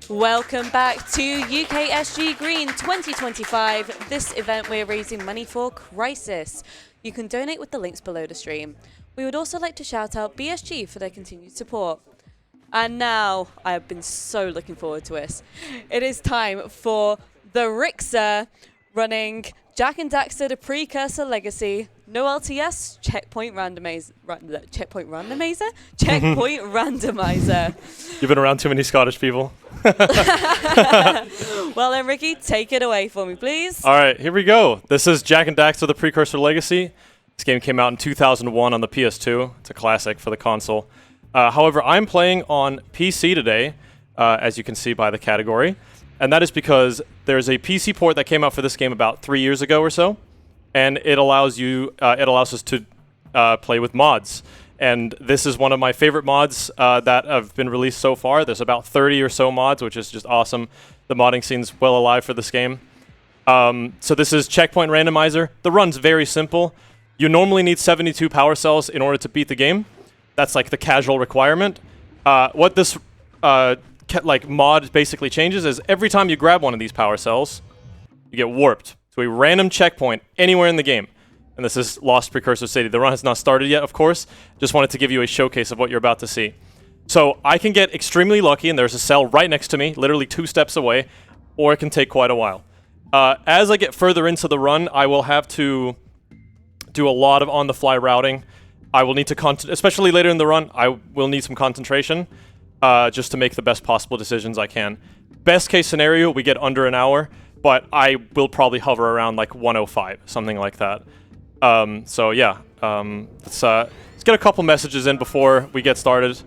Welcome back to UKSG Green 2025. This event we're raising money for Crisis. You can donate with the links below the stream. We would also like to shout out BSG for their continued support. And now, I have been so looking forward to this. It is time for ThaRixer running Jak and Daxter, the Precursor Legacy. No LTS, Checkpoint Randomizer. Checkpoint Randomizer? Checkpoint Randomizer. You've been around too many Scottish people. Well then, Ricky, take it away for me, please. All right, here we go. This is Jak and Daxter, the Precursor Legacy. This game came out in 2001 on the PS2. It's a classic for the console. However, I'm playing on PC today, as you can see by the category. And that is because there's a PC port that came out for this game about 3 years ago or so. And it allows us to play with mods. And this is one of my favorite mods that have been released so far. There's about 30 or so mods, which is just awesome. The modding scene's well alive for this game. So this is Checkpoint Randomizer. The run's very simple. You normally need 72 power cells in order to beat the game. That's like the casual requirement. What this mod basically changes is every time you grab one of these power cells, you get warped to a random checkpoint anywhere in the game. And this is Lost Precursor City. The run has not started yet, of course. Just wanted to give you a showcase of what you're about to see. So I can get extremely lucky, and there's a cell right next to me, literally 2 steps away, or it can take quite a while. As I get further into the run, I will have to do a lot of on-the-fly routing. I will need to, especially later in the run, I will need some concentration just to make the best possible decisions I can. Best case scenario, we get under an hour, but I will probably hover around like 105, something like that. So yeah, let's get a couple messages in before we get started.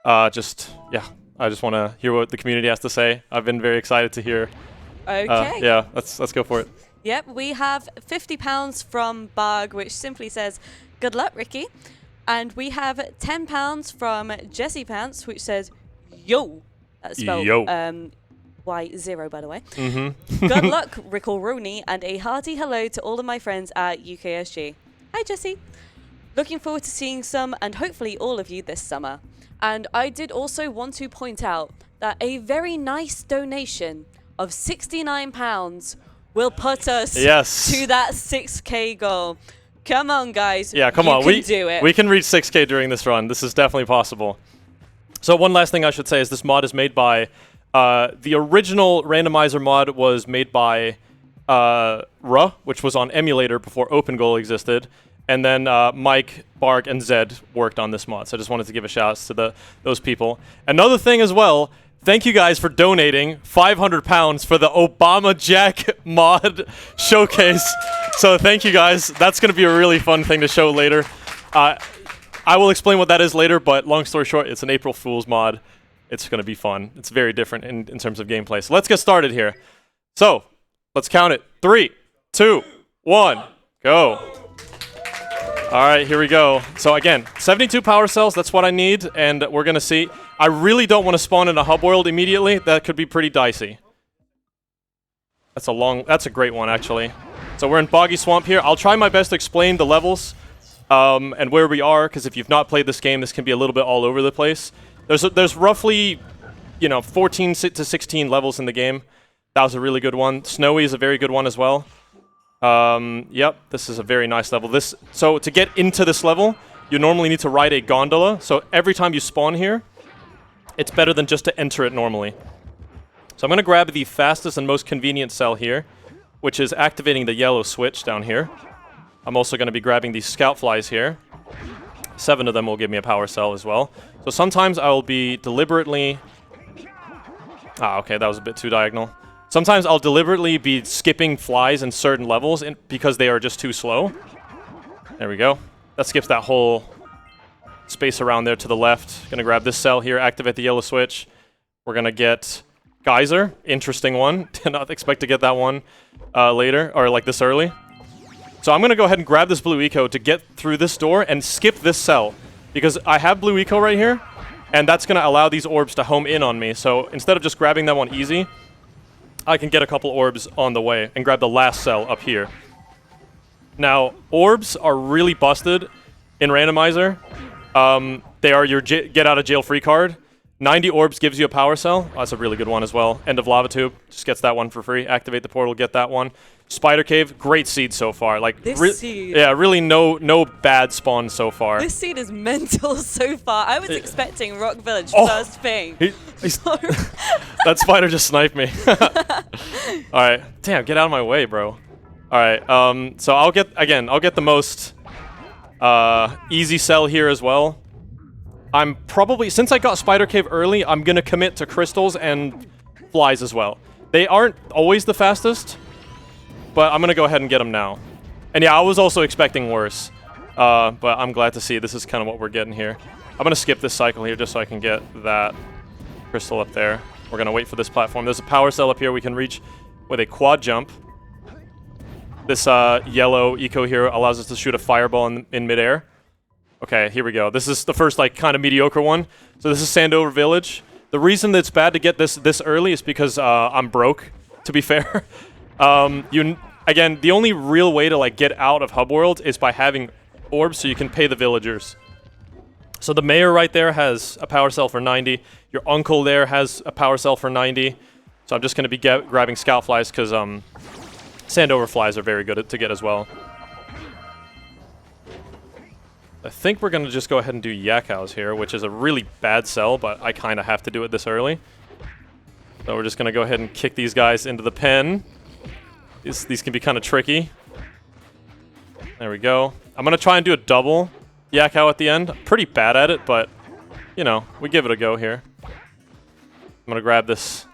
I just want to hear what the community has to say. I've been very excited to hear. Okay. Yeah, let's go for it. Yep, we have £50 from Bug, which simply says, "Good luck, Ricky." And we have £10 from Jesse Pants, which says, "Yo." That's spelled Yo. Y0, by the way. Mm-hmm. Good luck, Rickle Rooney, and a hearty hello to all of my friends at UKSG. Hi, Jesse. Looking forward to seeing some and hopefully all of you this summer. And I did also want to point out that a very nice donation of £69 will put us to that 6K goal. Come on, guys. Yeah, come on. We can do it. We can reach 6K during this run. This is definitely possible. So one last thing I should say is this mod is made by... the original randomizer mod was made by Ruh, which was on emulator before OpenGoal existed. And then Mike, Barg, and Zed worked on this mod. So I just wanted to give a shout out to those people. Another thing as well, thank you guys for donating £500 for the Obama Jack mod showcase. So thank you guys. That's going to be a really fun thing to show later. I will explain what that is later, but long story short, it's an April Fool's mod. It's going to be fun. It's very different in terms of gameplay. So let's get started here. So let's count it. 3, 2, 1, go. All right, here we go. So again, 72 power cells, that's what I need, and we're going to see. I really don't want to spawn in a hub world immediately. That could be pretty dicey. That's a great one, actually. So we're in Boggy Swamp here. I'll try my best to explain the levels and where we are, because if you've not played this game, this can be a little bit all over the place. There's roughly, 14 to 16 levels in the game. That was a really good one. Snowy is a very good one as well. Yep, this is a very nice level. So to get into this level, you normally need to ride a gondola. So every time you spawn here, it's better than just to enter it normally. So I'm going to grab the fastest and most convenient cell here, which is activating the yellow switch down here. I'm also going to be grabbing these scout flies here. 7 of them will give me a power cell as well. So sometimes I will be deliberately... okay, that was a bit too diagonal. Sometimes I'll deliberately be skipping flies in certain levels because they are just too slow. There we go. That skips that whole space around there to the left. Gonna grab this cell here, activate the yellow switch. We're gonna get Geyser. Interesting one. Did not expect to get that one later, or like this early. So I'm gonna go ahead and grab this blue eco to get through this door and skip this cell. Because I have blue eco right here, and that's gonna allow these orbs to home in on me. So instead of just grabbing that one easy, I can get a couple orbs on the way and grab the last cell up here. Now, orbs are really busted in Randomizer. They are your get-out-of-jail-free card. 90 orbs gives you a power cell. Oh, that's a really good one as well. End of lava tube. Just gets that one for free. Activate the portal, get that one. Spider cave, great seed so far. Like This seed. Yeah, really no bad spawns so far. This seed is mental so far. I was expecting Rock Village Oh. first thing. That spider just sniped me. All right, damn, get out of my way, bro. All right, so I'll get the most easy sell here as well. I'm probably, since I got Spider Cave early, I'm gonna commit to crystals and flies as well. They aren't always the fastest, but I'm gonna go ahead and get them now. And yeah, I was also expecting worse, but I'm glad to see this is kind of what we're getting here. I'm gonna skip this cycle here just so I can get that crystal up there. We're gonna wait for this platform. There's a power cell up here we can reach with a quad jump. This yellow eco here allows us to shoot a fireball in midair. Okay, here we go. This is the first like kind of mediocre one. So this is Sandover Village. The reason that it's bad to get this early is because I'm broke, to be fair. Again, the only real way to like get out of Hub World is by having orbs so you can pay the villagers. So the mayor right there has a power cell for 90. Your uncle there has a power cell for 90. So I'm just going to be grabbing scout flies because Sandover flies are very good to get as well. I think we're going to just go ahead and do Yakhows here, which is a really bad sell, but I kind of have to do it this early. So we're just going to go ahead and kick these guys into the pen. These can be kind of tricky. There we go. I'm going to try and do a double Yakhow at the end. I'm pretty bad at it, but, you know, we give it a go here. I'm going to grab this.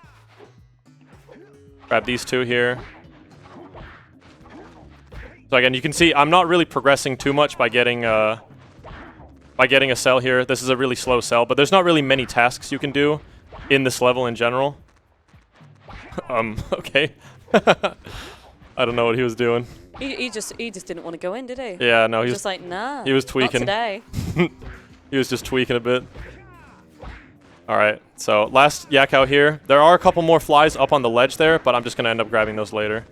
Grab these two here. So again, you can see I'm not really progressing too much by getting a cell here. This is a really slow cell, but there's not really many tasks you can do in this level in general. Okay. I don't know what he was doing. He just didn't want to go in, did he? Yeah, no, He's just like, nah. he was tweaking. Not today. He was just tweaking a bit. All right, so last Yakhow here. There are a couple more flies up on the ledge there, but I'm just going to end up grabbing those later.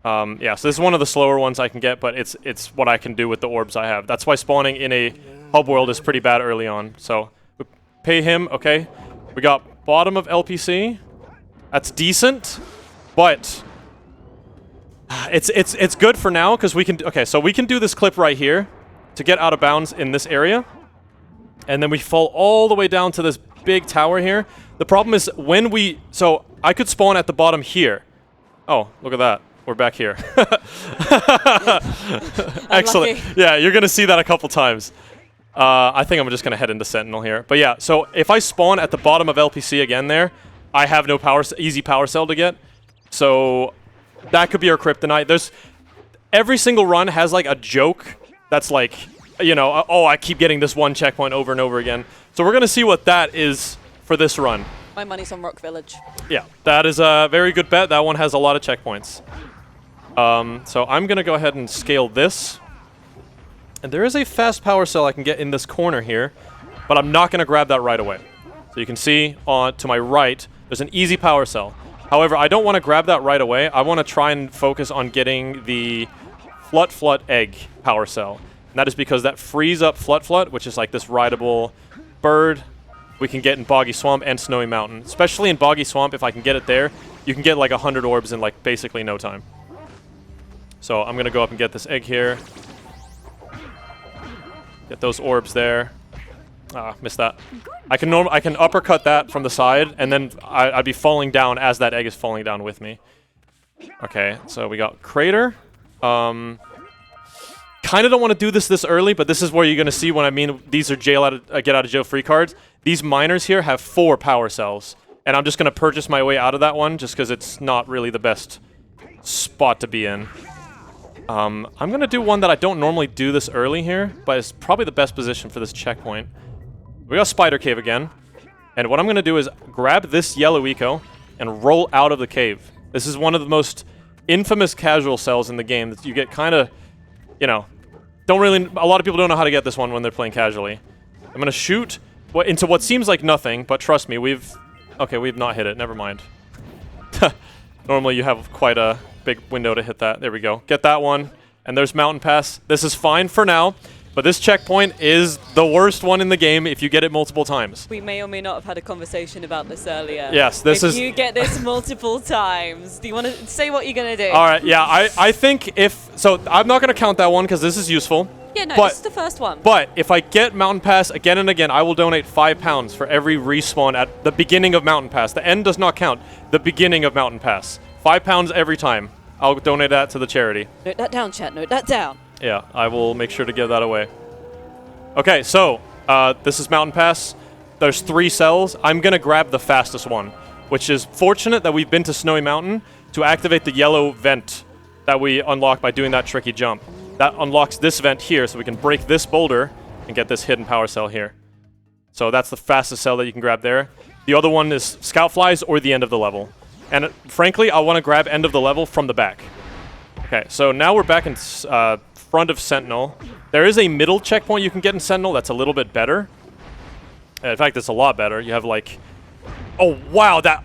Yeah, so this is one of the slower ones I can get, but it's what I can do with the orbs I have. That's why spawning in a hub world is pretty bad early on. So we pay him, okay. We got bottom of LPC. That's decent, but it's good for now because we can. Okay, so we can do this clip right here to get out of bounds in this area, and then we fall all the way down to this big tower here. The problem is when we. So I could spawn at the bottom here. Oh, look at that. We're back here. Excellent. Yeah, you're going to see that a couple times. I think I'm just going to head into Sentinel here. But yeah, so if I spawn at the bottom of LPC again there, I have no easy power cell to get. So that could be our kryptonite. Every single run has like a joke that's like, you know, oh, I keep getting this one checkpoint over and over again. So we're going to see what that is for this run. My money's on Rock Village. Yeah, that is a very good bet. That one has a lot of checkpoints. So I'm going to go ahead and scale this. And there is a fast power cell I can get in this corner here, but I'm not going to grab that right away. So you can see to my right, there's an easy power cell. However, I don't want to grab that right away. I want to try and focus on getting the Flut egg power cell. And that is because that frees up Flut, which is like this rideable bird we can get in Boggy Swamp and Snowy Mountain. Especially in Boggy Swamp, if I can get it there, you can get like 100 orbs in like basically no time. So I'm going to go up and get this egg here. Get those orbs there. Ah, missed that. I can uppercut that from the side, and then I'd be falling down as that egg is falling down with me. Okay, so we got Crater. Kind of don't want to do this early, but this is where you're going to see when I mean these are get out of jail free cards. These miners here have 4 power cells, and I'm just going to purchase my way out of that one just because it's not really the best spot to be in. I'm going to do one that I don't normally do this early here, but it's probably the best position for this checkpoint. We got Spider Cave again, and what I'm going to do is grab this yellow eco and roll out of the cave. This is one of the most infamous casual cells in the game that you get kind of, you know, a lot of people don't know how to get this one when they're playing casually. I'm going to shoot into what seems like nothing, but trust me, we've not hit it. Never mind. Normally you have quite a big window to hit that. There we go. Get that one. And there's Mountain Pass. This is fine for now. But this checkpoint is the worst one in the game if you get it multiple times. We may or may not have had a conversation about this earlier. Yes, this is... If you get this multiple times, do you want to say what you're going to do? All right, yeah, I think if... So I'm not going to count that one because this is useful. Yeah, no, but, this is the first one. But if I get Mountain Pass again and again, I will donate £5 for every respawn at the beginning of Mountain Pass. The end does not count. The beginning of Mountain Pass. £5 every time. I'll donate that to the charity. Note that down, chat. Note that down. Yeah, I will make sure to give that away. Okay, so this is Mountain Pass. There's 3 cells. I'm going to grab the fastest one, which is fortunate that we've been to Snowy Mountain to activate the yellow vent that we unlock by doing that tricky jump. That unlocks this vent here, so we can break this boulder and get this hidden power cell here. So that's the fastest cell that you can grab there. The other one is Scout Flies or the end of the level. And frankly, I want to grab end of the level from the back. Okay, so now we're back in front of Sentinel. There is a middle checkpoint you can get in Sentinel that's a little bit better. In fact, it's a lot better. You have like... Oh, wow, that...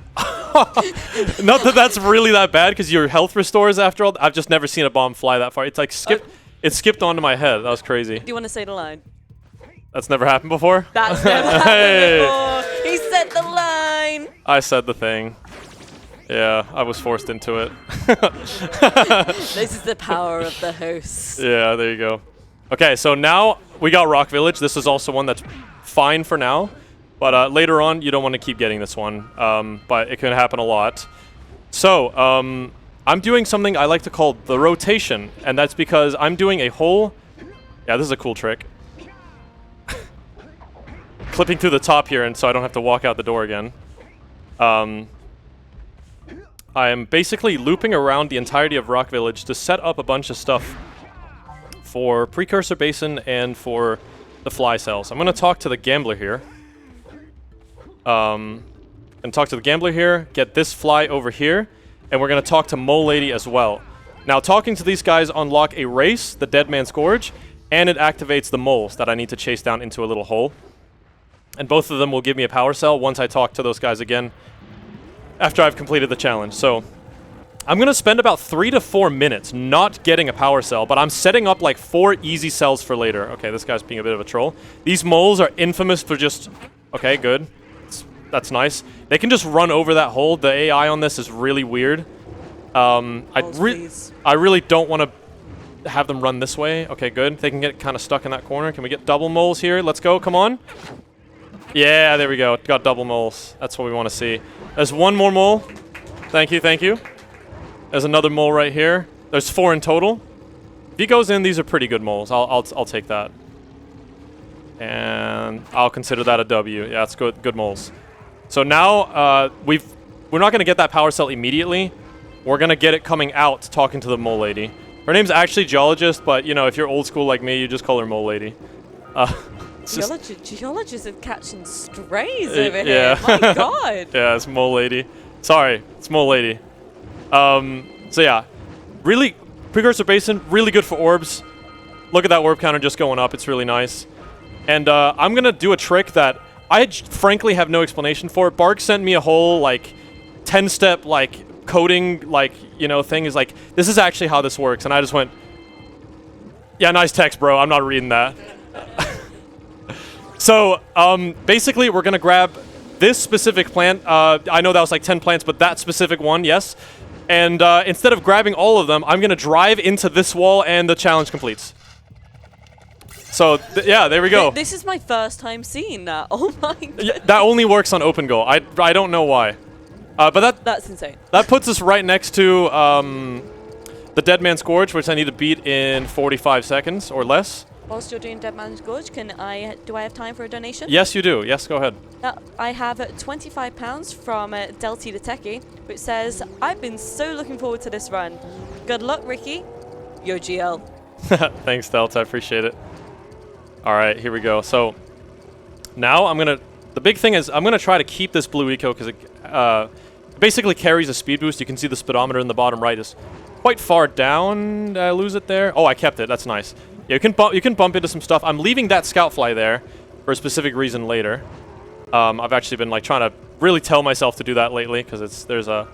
Not that that's really that bad, because your health restores after all. I've just never seen a bomb fly that far. It's like it skipped onto my head. That was crazy. Do you want to say the line? That's never happened before? That's never happened before. He said the line. I said the thing. Yeah, I was forced into it. This is the power of the host. Yeah, there you go. Okay, so now we got Rock Village. This is also one that's fine for now. But later on, you don't want to keep getting this one. But it can happen a lot. So, I'm doing something I like to call the rotation. And that's because I'm doing a whole... Yeah, this is a cool trick. Clipping through the top here, and so I don't have to walk out the door again. I am basically looping around the entirety of Rock Village to set up a bunch of stuff for Precursor Basin and for the fly cells. I'm going to talk to the Gambler here. And talk to the Gambler here, get this fly over here, and we're going to talk to Mole Lady as well. Now, talking to these guys unlock a race, the Dead Man's Gorge, and it activates the moles that I need to chase down into a little hole. And both of them will give me a power cell once I talk to those guys again after I've completed the challenge. So I'm going to spend about 3 to 4 minutes not getting a power cell, but I'm setting up like 4 easy cells for later. Okay, this guy's being a bit of a troll. These moles are infamous for just... Okay, good. That's nice. They can just run over that hole. The AI on this is really weird. I really don't want to have them run this way. Okay, good. They can get kind of stuck in that corner. Can we get double moles here? Let's go. Come on. Yeah, there we go. Got double moles. That's what we want to see. There's one more mole. Thank you, thank you. There's another mole right here. There's 4 in total. If he goes in, these are pretty good moles. I'll take that. And I'll consider that a W. Yeah, it's good. Good moles. So now we're not going to get that power cell immediately. We're going to get it coming out talking to the Mole Lady. Her name's actually Geologist, but you know, if you're old school like me, you just call her Mole Lady. Geologists are catching strays over here. Yeah. My God. Yeah, it's Mole Lady. Sorry, it's Mole Lady. So yeah, really, Precursor Basin, really good for orbs. Look at that orb counter just going up. It's really nice. And I'm going to do a trick that I frankly have no explanation for. Bark sent me a whole, like, 10-step, like, coding, like, you know, thing. Is like, this is actually how this works. And I just went, yeah, nice text, bro. I'm not reading that. So, basically, we're going to grab this specific plant. I know that was like 10 plants, but that specific one, yes. And instead of grabbing all of them, I'm going to drive into this wall, and the challenge completes. So, yeah, there we go. This is my first time seeing that. Oh my God. Yeah, that only works on open goal. I don't know why. But that's insane. That puts us right next to the Dead Man's Gorge, which I need to beat in 45 seconds or less. Whilst you're doing Dead Man's Gorge, do I have time for a donation? Yes, you do. Yes, go ahead. I have £25 from Delty the Techie, which says, I've been so looking forward to this run. Good luck, Ricky. Yo, GL. Thanks, Delta. I appreciate it. All right, here we go. So now the big thing is I'm going to try to keep this blue eco because it basically carries a speed boost. You can see the speedometer in the bottom right is quite far down. Did I lose it there? Oh, I kept it. That's nice. Yeah, you can bump into some stuff. I'm leaving that scout fly there for a specific reason later. I've actually been like trying to really tell myself to do that lately because there's a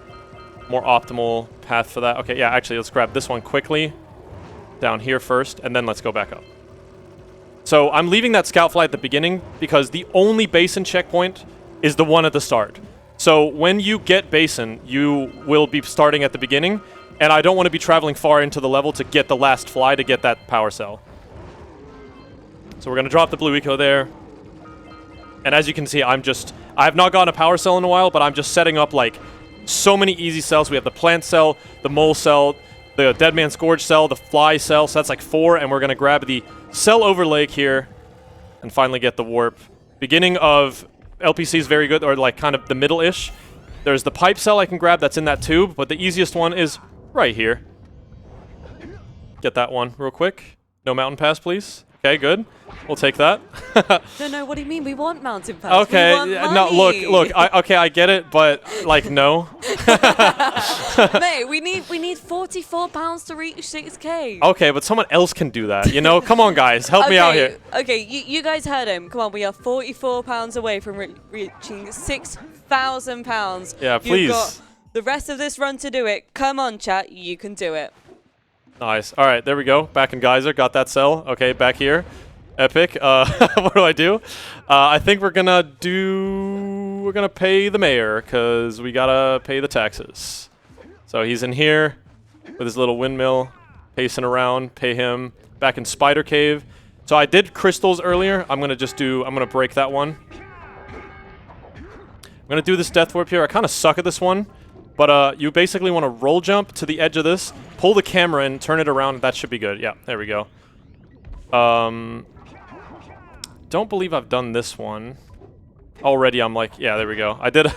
more optimal path for that. Okay, yeah, actually, let's grab this one quickly down here first, and then let's go back up. So I'm leaving that scout fly at the beginning because the only basin checkpoint is the one at the start. So when you get basin, you will be starting at the beginning, and I don't want to be traveling far into the level to get the last fly to get that power cell. So we're going to drop the blue eco there. And as you can see, I have not gotten a power cell in a while, but I'm just setting up like so many easy cells. We have the plant cell, the mole cell, the dead man scourge cell, the fly cell, so that's like 4, and we're going to grab the cell overlake here and finally get the warp. Beginning of LPC is very good, or like kind of the middle-ish. There's the pipe cell I can grab that's in that tube, but the easiest one is right here. Get that one real quick. No mountain pass, please. Okay, good. We'll take that. No, what do you mean? We want mountain pass. Okay, We want no, money. look, okay, I get it, but like, no. Mate, we need £44 to reach 6K. Okay, but someone else can do that, you know? Come on, guys, help me out here. Okay, you guys heard him. Come on, we are £44 away from reaching £6,000. Yeah, please. You've got the rest of this run to do it. Come on, chat, you can do it. Nice. All right, there we go. Back in Geyser. Got that cell. Okay, back here. Epic. What do? I think we're gonna pay the mayor because we gotta pay the taxes. So he's in here with his little windmill, pacing around. Pay him. Back in Spider Cave. So I did crystals earlier. I'm gonna break that one. I'm gonna do this death warp here. I kind of suck at this one. But you basically want to roll jump to the edge of this, pull the camera in, turn it around. That should be good. Yeah, there we go. Don't believe I've done this one. Already I'm like, yeah, there we go. I did.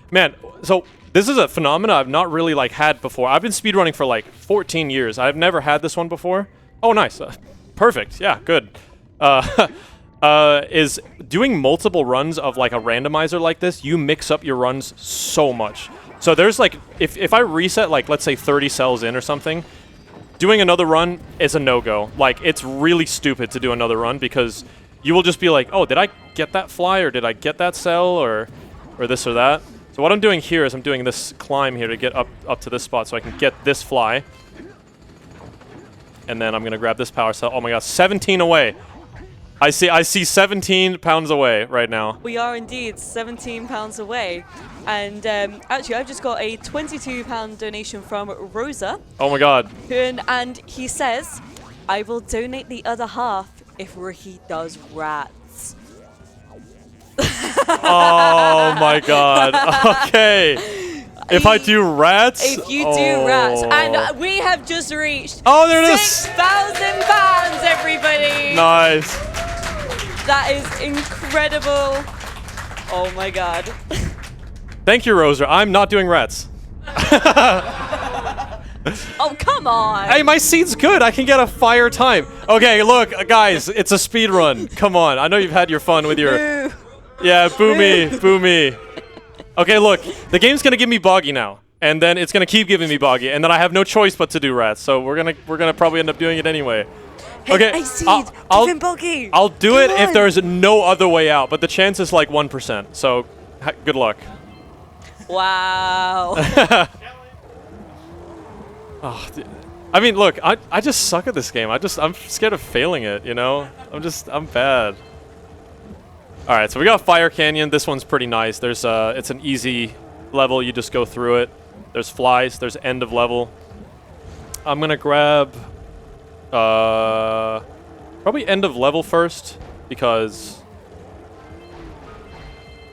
Man, so this is a phenomena I've not really like had before. I've been speedrunning for like 14 years. I've never had this one before. Oh, nice. Perfect. Yeah, good. Is doing multiple runs of like a randomizer like this, you mix up your runs so much. So there's like, if I reset like, let's say 30 cells in or something, doing another run is a no-go. Like, it's really stupid to do another run because you will just be like, oh, did I get that fly or did I get that cell or this or that? So what I'm doing here is I'm doing this climb here to get up to this spot so I can get this fly. And then I'm going to grab this power cell. Oh my god, 17 away. I see 17 pounds away right now. We are indeed 17 pounds away. And actually, I've just got a £22 donation from Rosa. Oh my god. And he says, I will donate the other half if Ricky does rats. Oh my god. Okay. If I do rats? If you do rats. And we have just reached oh, there it is. £6,000, everybody. Nice. That is incredible. Oh my god. Thank you, Rosa. I'm not doing rats. Oh, come on. Hey, my seed's good. I can get a fire time. Okay, look, guys, it's a speed run. Come on. I know you've had your fun with your... Boo. Yeah, boo me. Boo me. Okay, look, the game's going to give me boggy now. And then it's going to keep giving me boggy. And then I have no choice but to do rats. So we're gonna probably end up doing it anyway. Hey, okay, hey, Seed, give him boggy. I'll do Come it on. if there's no other way out. But the chance is like 1%. So good luck. Wow. Oh, I mean, look, I just suck at this game. I'm scared of failing it, you know? I'm bad. All right, so we got Fire Canyon. This one's pretty nice. There's it's an easy level. You just go through it. There's flies. There's end of level. I'm gonna grab probably end of level first because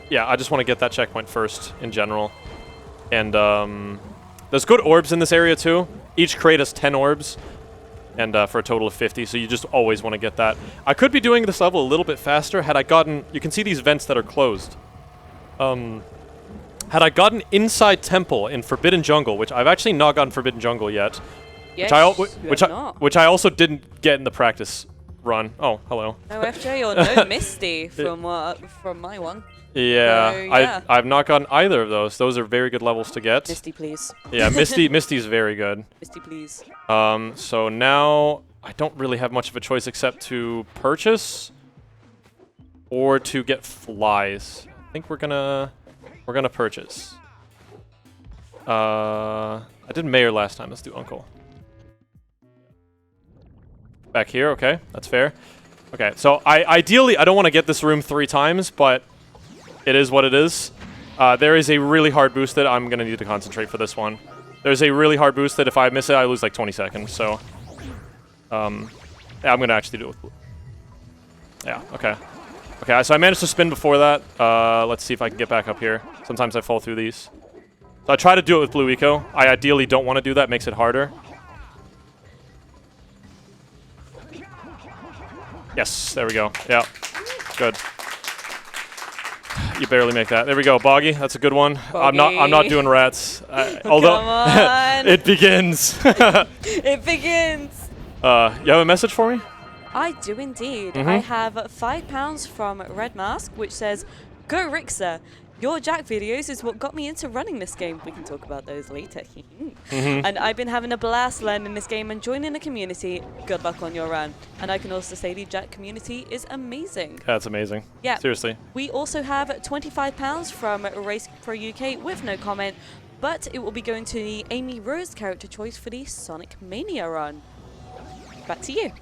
yeah, I just want to get that checkpoint first in general. And there's good orbs in this area too. Each crate has 10 orbs, and for a total of 50, so you just always want to get that. I could be doing this level a little bit faster had I gotten... You can see these vents that are closed. Had I gotten inside Temple in Forbidden Jungle, which I've actually not gotten Forbidden Jungle yet, Yes, which I also didn't get in the practice run. Oh, hello. No FJ or no Misty from my one. Yeah, yeah. I've not gotten either of those. Those are very good levels to get. Misty, please. Yeah, Misty's very good. Misty, please. So now I don't really have much of a choice except to purchase or to get flies. I think we're gonna purchase. I did Mayor last time. Let's do Uncle. Back here, okay, that's fair. Okay, so ideally, I don't want to get this room 3 times, but it is what it is. There is a really hard boost that I'm going to need to concentrate for this one. There's a really hard boost that if I miss it, I lose like 20 seconds, so... yeah, I'm going to actually do it with... Yeah, okay. Okay, so I managed to spin before that. Let's see if I can get back up here. Sometimes I fall through these. So I try to do it with blue eco. I ideally don't want to do that, makes it harder. Yes, there we go. Yeah, good. You barely make that. There we go, Boggy. That's a good one. Boggy. I'm not doing rats. Although Come on. it begins. It begins. You have a message for me? I do indeed. I have £5 from Red Mask, which says, "Go Rixer. Your Jak videos is what got me into running this game." We can talk about those later. And I've been having a blast learning this game and joining the community. Good luck on your run. And I can also say the Jak community is amazing. That's amazing. Yeah. Seriously. We also have £25 from Race Pro UK with no comment, but it will be going to the Amy Rose character choice for the Sonic Mania run. Back to you.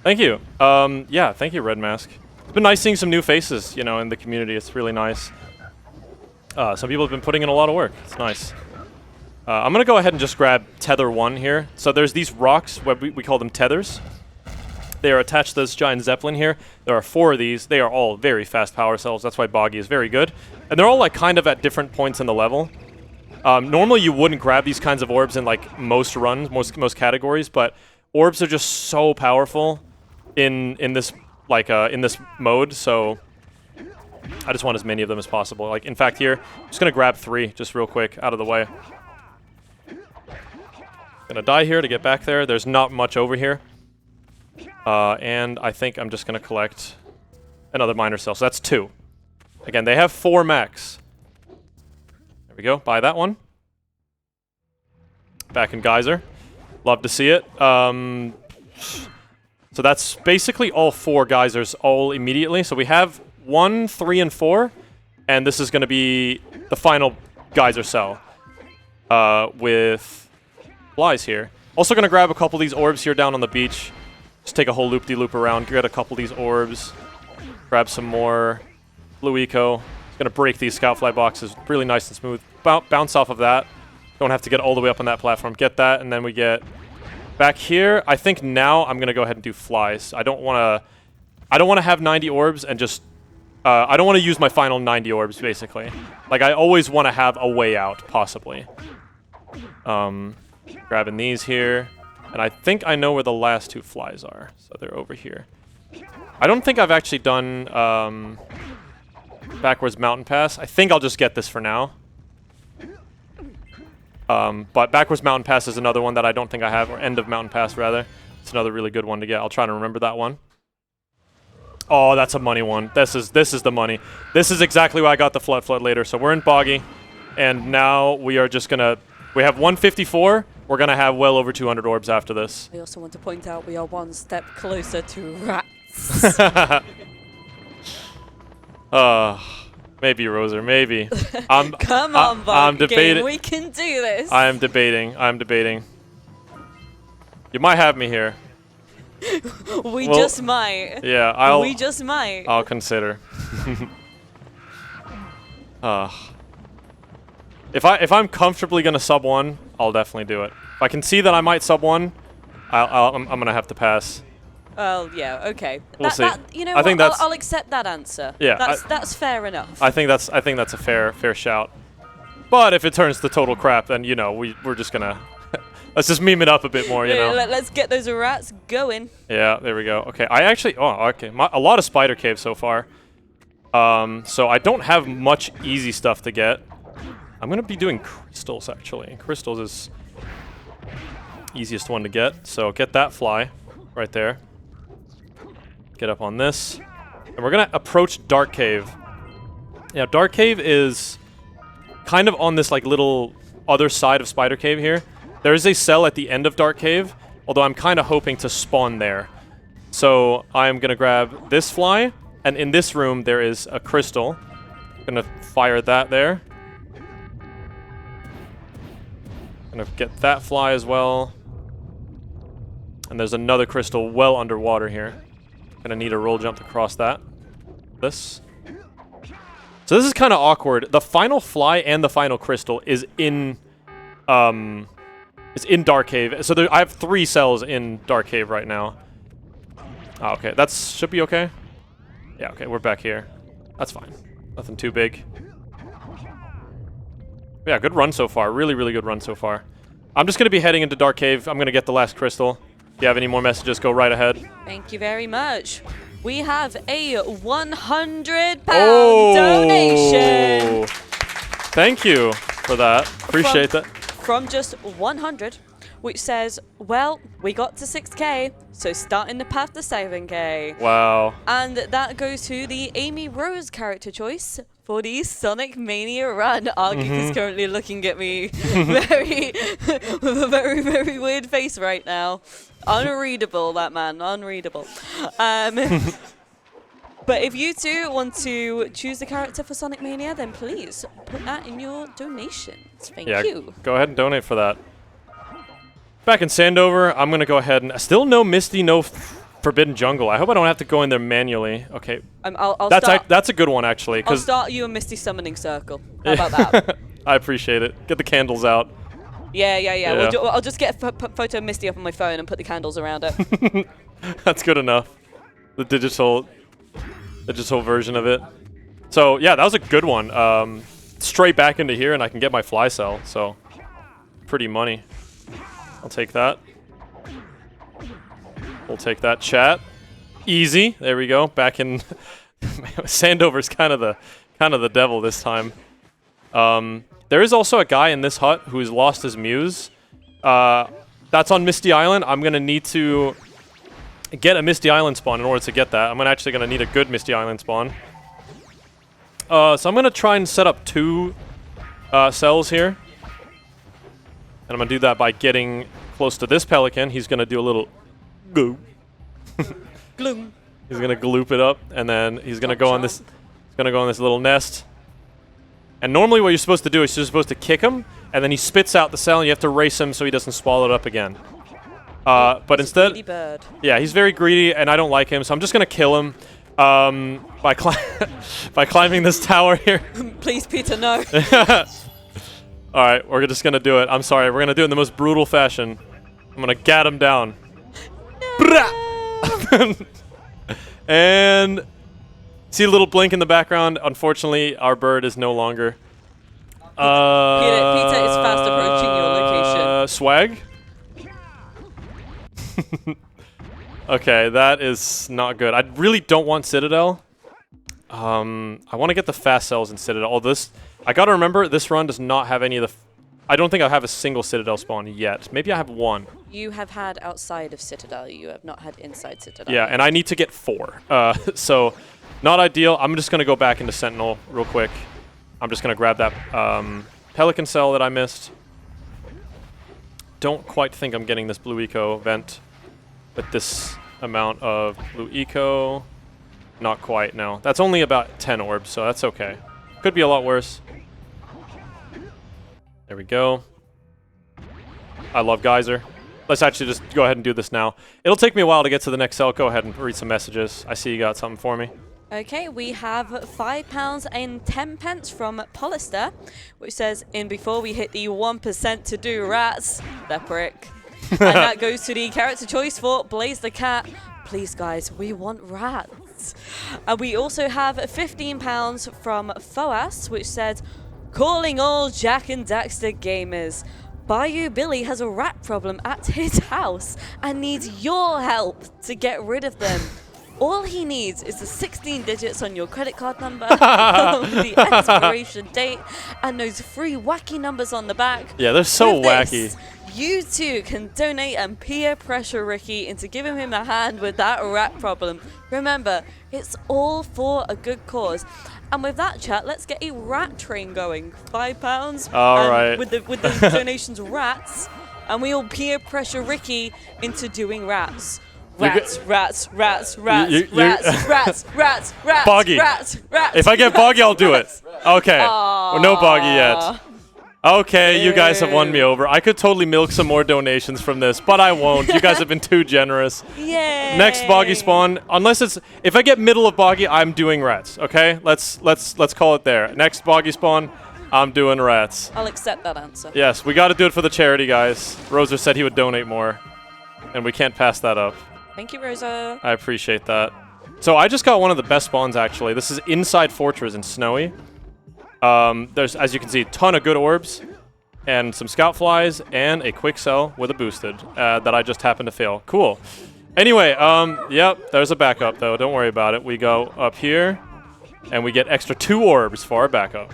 Thank you. Yeah, thank you, Red Mask. It's been nice seeing some new faces, you know, in the community. It's really nice. Some people have been putting in a lot of work. It's nice. I'm going to go ahead and just grab Tether 1 here. So there's these rocks, we call them tethers. They are attached to this giant Zeppelin here. There are 4 of these. They are all very fast power cells. That's why Boggy is very good. And they're all like kind of at different points in the level. Normally you wouldn't grab these kinds of orbs in like most runs, most categories, but orbs are just so powerful in this mode, so I just want as many of them as possible. Like, in fact, here, I'm just going to grab 3 just real quick out of the way. Gonna die here to get back there. There's not much over here. And I think I'm just going to collect another miner cell. So that's 2. Again, they have 4 max. There we go. Buy that one. Back in Geyser. Love to see it. So that's basically all 4 geysers all immediately. So we have 1, 3, and 4, and this is going to be the final geyser cell with flies here. Also going to grab a couple of these orbs here down on the beach. Just take a whole loop-de-loop around, get a couple of these orbs, grab some more blue eco. It's going to break these scout fly boxes really nice and smooth. Bounce off of that. Don't have to get all the way up on that platform. Get that, and then we get back here. I think now I'm going to go ahead and do flies. I don't want to have 90 orbs and just I don't want to use my final 90 orbs, basically. Like, I always want to have a way out, possibly. Grabbing these here. And I think I know where the last 2 flies are. So they're over here. I don't think I've actually done backwards mountain pass. I think I'll just get this for now. But backwards mountain pass is another one that I don't think I have, or end of mountain pass, rather. It's another really good one to get. I'll try to remember that one. Oh, that's a money one. This is the money. This is exactly why I got the flood later. So we're in Boggy, and now we are just gonna. We have 154. We're gonna have well over 200 orbs after this. I also want to point out we are one step closer to rats. Maybe Roser, maybe. Come on, Boggy. I'm debating. We can do this. I'm debating. You might have me here. We just might. Yeah, we just might. I'll consider. If I'm comfortably gonna sub 1, I'll definitely do it. If I can see that I might sub 1, I'm gonna have to pass. Well, yeah, okay. We'll see. You know I think what? that's, I'll accept that answer. Yeah, that's fair enough. I think that's a fair shout. But if it turns to total crap, then you know we're just gonna let's just meme it up a bit more, you know. Let's get those rats going. Yeah, there we go. Okay, I actually a lot of spider caves so far. So I don't have much easy stuff to get. I'm gonna be doing crystals actually. Crystals is easiest one to get. So get that fly right there. Get up on this. And we're gonna approach Dark Cave. Yeah, Dark Cave is kind of on this like little other side of Spider Cave here. There is a cell at the end of Dark Cave, although I'm kind of hoping to spawn there. So I'm gonna grab this fly, and in this room there is a crystal. I'm gonna fire that there. Gonna get that fly as well. And there's another crystal well underwater here. Gonna need a roll jump to cross that. This. So this is kind of awkward. The final fly and the final crystal is in Dark Cave. So I have 3 cells in Dark Cave right now. Oh, okay, that should be okay. Yeah, okay, we're back here. That's fine. Nothing too big. Yeah, good run so far. Really, really good run so far. I'm just gonna be heading into Dark Cave. I'm gonna get the last crystal. If you have any more messages, go right ahead. Thank you very much. We have a £100 Oh! donation. Thank you for that. Appreciate that. From just 100, which says, well, we got to 6K, so starting the path to 7K. Wow. And that goes to the Amy Rose character choice for the Sonic Mania run. Argeek is currently looking at me very, with a very, very weird face right now. Unreadable, that man, unreadable. But if you two want to choose the character for Sonic Mania, then please put that in your donations. Thank you. Go ahead and donate for that. Back in Sandover, I'm going to go ahead and... Still no Misty, no Forbidden Jungle. I hope I don't have to go in there manually. Okay. That's a good one, actually. I'll start you a Misty Summoning Circle. How about that? I appreciate it. Get the candles out. Yeah. I'll just get a photo of Misty up on my phone and put the candles around it. That's good enough. The digital version of it. So, yeah, that was a good one. Straight back into here, and I can get my fly cell. So, pretty money. I'll take that. We'll take that, chat. Easy. There we go. Back in Sandover's kind of the devil this time. There is also a guy in this hut who's lost his muse. That's on Misty Island. I'm gonna need to get a Misty Island spawn in order to get that. I'm actually gonna need a good Misty Island spawn. So I'm gonna try and set up 2 cells here. And I'm gonna do that by getting close to this pelican. He's gonna do a little gloop. Gloom. He's gonna gloop it up, and then he's gonna go on this. He's gonna go on this little nest. And normally, what you're supposed to do is you're supposed to kick him, and then he spits out the cell, and you have to race him so he doesn't swallow it up again. But instead, greedy bird. Yeah, he's very greedy, and I don't like him, so I'm just gonna kill him by climbing this tower here. Please, Peter, no. All right, we're just gonna do it. I'm sorry, we're gonna do it in the most brutal fashion. I'm gonna gat him down. No. And see a little blink in the background. Unfortunately, our bird is no longer. Peter is fast approaching your location. Swag. Okay, that is not good. I really don't want Citadel. I want to get the fast cells in Citadel. Oh, I gotta remember, this run does not have any of the... I don't think I have a single Citadel spawn yet. Maybe I have 1. You have had outside of Citadel. You have not had inside Citadel. Yeah, and I need to get 4. So, not ideal. I'm just gonna go back into Sentinel real quick. I'm just gonna grab that Pelican cell that I missed. Don't quite think I'm getting this blue eco vent with this amount of blue eco. Not quite, no. That's only about 10 orbs, so that's okay. Could be a lot worse. There we go. I love Geyser. Let's actually just go ahead and do this now. It'll take me a while to get to the next cell. Go ahead and read some messages. I see you got something for me. Okay, we have £5.10 from Polister, which says, in before we hit the 1% to do rats, that prick. And that goes to the character choice for Blaze the Cat. Please, guys, we want rats. And we also have £15 from Foas, which said, calling all Jak and Daxter gamers. Bayou Billy has a rat problem at his house and needs your help to get rid of them. All he needs is the 16 digits on your credit card number, the expiration date, and those 3 wacky numbers on the back. Yeah, they're so With wacky. This, you too can donate and peer pressure Ricky into giving him a hand with that rat problem. Remember, it's all for a good cause. And with that, chat, let's get a rat train going. £5. All right. With the donations, rats, and we all peer pressure Ricky into doing rats. Rats. Boggy. If I get Boggy, I'll do it. Okay. No Boggy yet. Okay, you guys have won me over. I could totally milk some more donations from this, but I won't. You guys have been too generous. Yay! Next boggy spawn, unless it's if I get middle of boggy, I'm doing rats. Okay, let's call it there. Next boggy spawn, I'm doing rats. I'll accept that answer. Yes, we got to do it for the charity, guys. Roser said he would donate more, and we can't pass that up. Thank you, Rosa. I appreciate that. So I just got one of the best spawns actually. This is inside Fortress in Snowy. There's, as you can see, a ton of good orbs, and some scout flies, and a quick sell with a boosted that I just happened to fail. Cool. Anyway, yep, there's a backup though. Don't worry about it. We go up here, and we get extra 2 orbs for our backup.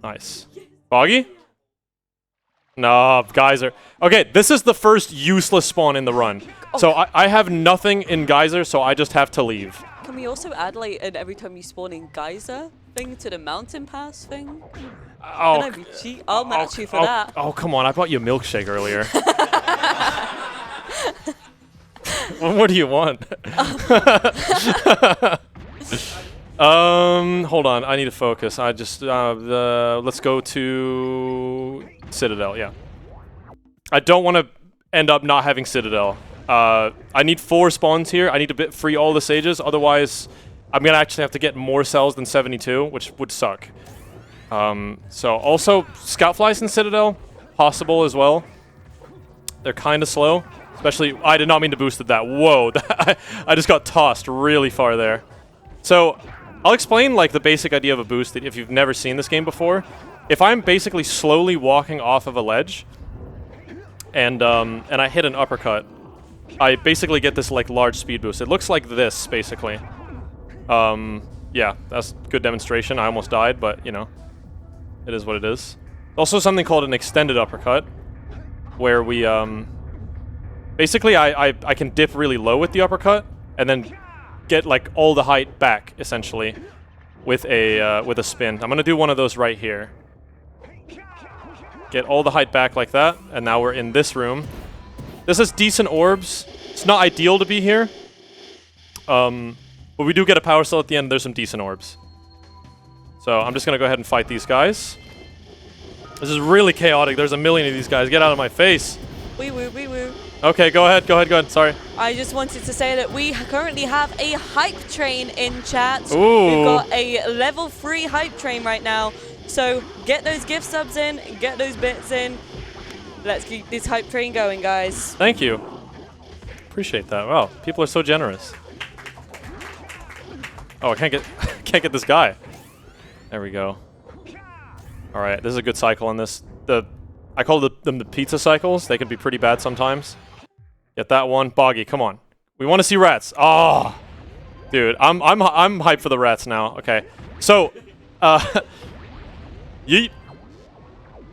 Nice. Boggy? No, Geyser. Okay, this is the first useless spawn in the run. Oh. So I have nothing in Geyser, so I just have to leave. Can we also add like an every time you spawn in Geyser thing to the mountain pass thing? Oh, Can I be cheap? I'll match you for that. Oh, come on. I bought you a milkshake earlier. What do you want? Hold on. I need to focus. I just, let's go to Citadel, yeah. I don't want to end up not having Citadel. I need 4 spawns here. I need to free all the sages. Otherwise, I'm going to actually have to get more cells than 72, which would suck. So also, scout flies in Citadel, possible as well. They're kind of slow. Especially, I did not mean to boost that. Whoa, I just got tossed really far there. So, I'll explain like the basic idea of a boost if you've never seen this game before. If I'm basically slowly walking off of a ledge, and I hit an uppercut, I basically get this like large speed boost. It looks like this, basically. Yeah, that's good demonstration. I almost died, but you know, it is what it is. Also something called an extended uppercut, where we, basically I can dip really low with the uppercut, and then get like all the height back, essentially, with a spin. I'm gonna do one of those right here. Get all the height back like that, and now we're in this room. This is decent orbs. It's not ideal to be here. But we do get a power cell at the end. There's some decent orbs. So I'm just going to go ahead and fight these guys. This is really chaotic. There's a million of these guys. Get out of my face. Wee woo, wee woo. Okay, go ahead. Go ahead. Sorry. I just wanted to say that we currently have a hype train in chat. Ooh. We've got a level 3 hype train right now. So get those gift subs in, get those bits in. Let's keep this hype train going, guys. Thank you. Appreciate that. Wow, people are so generous. Oh, I can't get this guy. There we go. All right, this is a good cycle on this. I call them the pizza cycles. They can be pretty bad sometimes. Get that one, Boggy. Come on, we want to see rats. Oh, dude, I'm hyped for the rats now. Okay, so, yeet.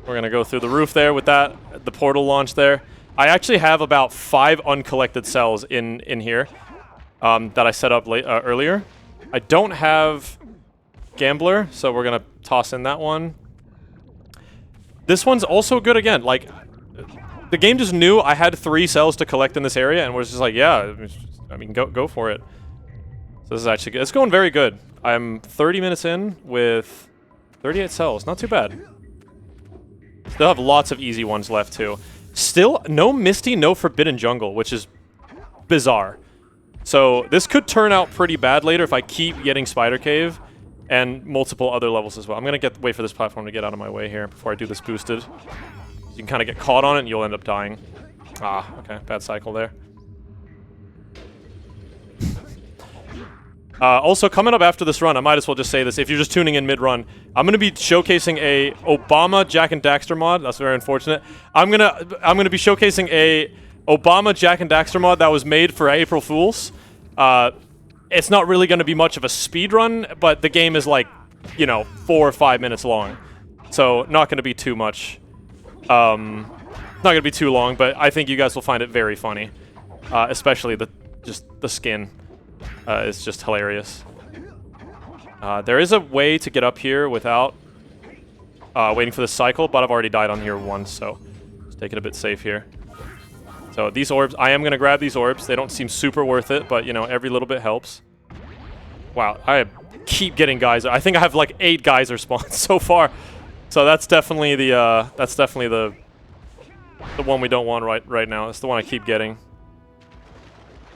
We're gonna go through the roof there with that, the portal launch there. I actually have about 5 uncollected cells in here that I set up earlier. I don't have Gambler, so we're gonna toss in that one. This one's also good again. Like, the game just knew I had 3 cells to collect in this area, and was just like, yeah, I mean, go for it. So this is actually good. It's going very good. I'm 30 minutes in with 38 cells. Not too bad. Still have lots of easy ones left, too. Still, no Misty, no Forbidden Jungle, which is bizarre. So this could turn out pretty bad later if I keep getting Spider Cave and multiple other levels as well. I'm going to wait for this platform to get out of my way here before I do this boosted. You can kind of get caught on it and you'll end up dying. Ah, okay. Bad cycle there. Also, coming up after this run, I might as well just say this. If you're just tuning in mid-run, I'm going to be showcasing a Obama Jak and Daxter mod. That's very unfortunate. I'm gonna be showcasing a Obama Jak and Daxter mod that was made for April Fools. It's not really going to be much of a speed run, but the game is like, you know, 4 or 5 minutes long. So not going to be too much. Not going to be too long, but I think you guys will find it very funny. Especially the skin. It's just hilarious. There is a way to get up here without waiting for the cycle, but I've already died on here once, so just take it a bit safe here. So these orbs, I am going to grab these orbs. They don't seem super worth it, but, you know, every little bit helps. Wow, I keep getting geyser. I think I have like 8 geyser spawns so far. So that's definitely the one we don't want right now. It's the one I keep getting.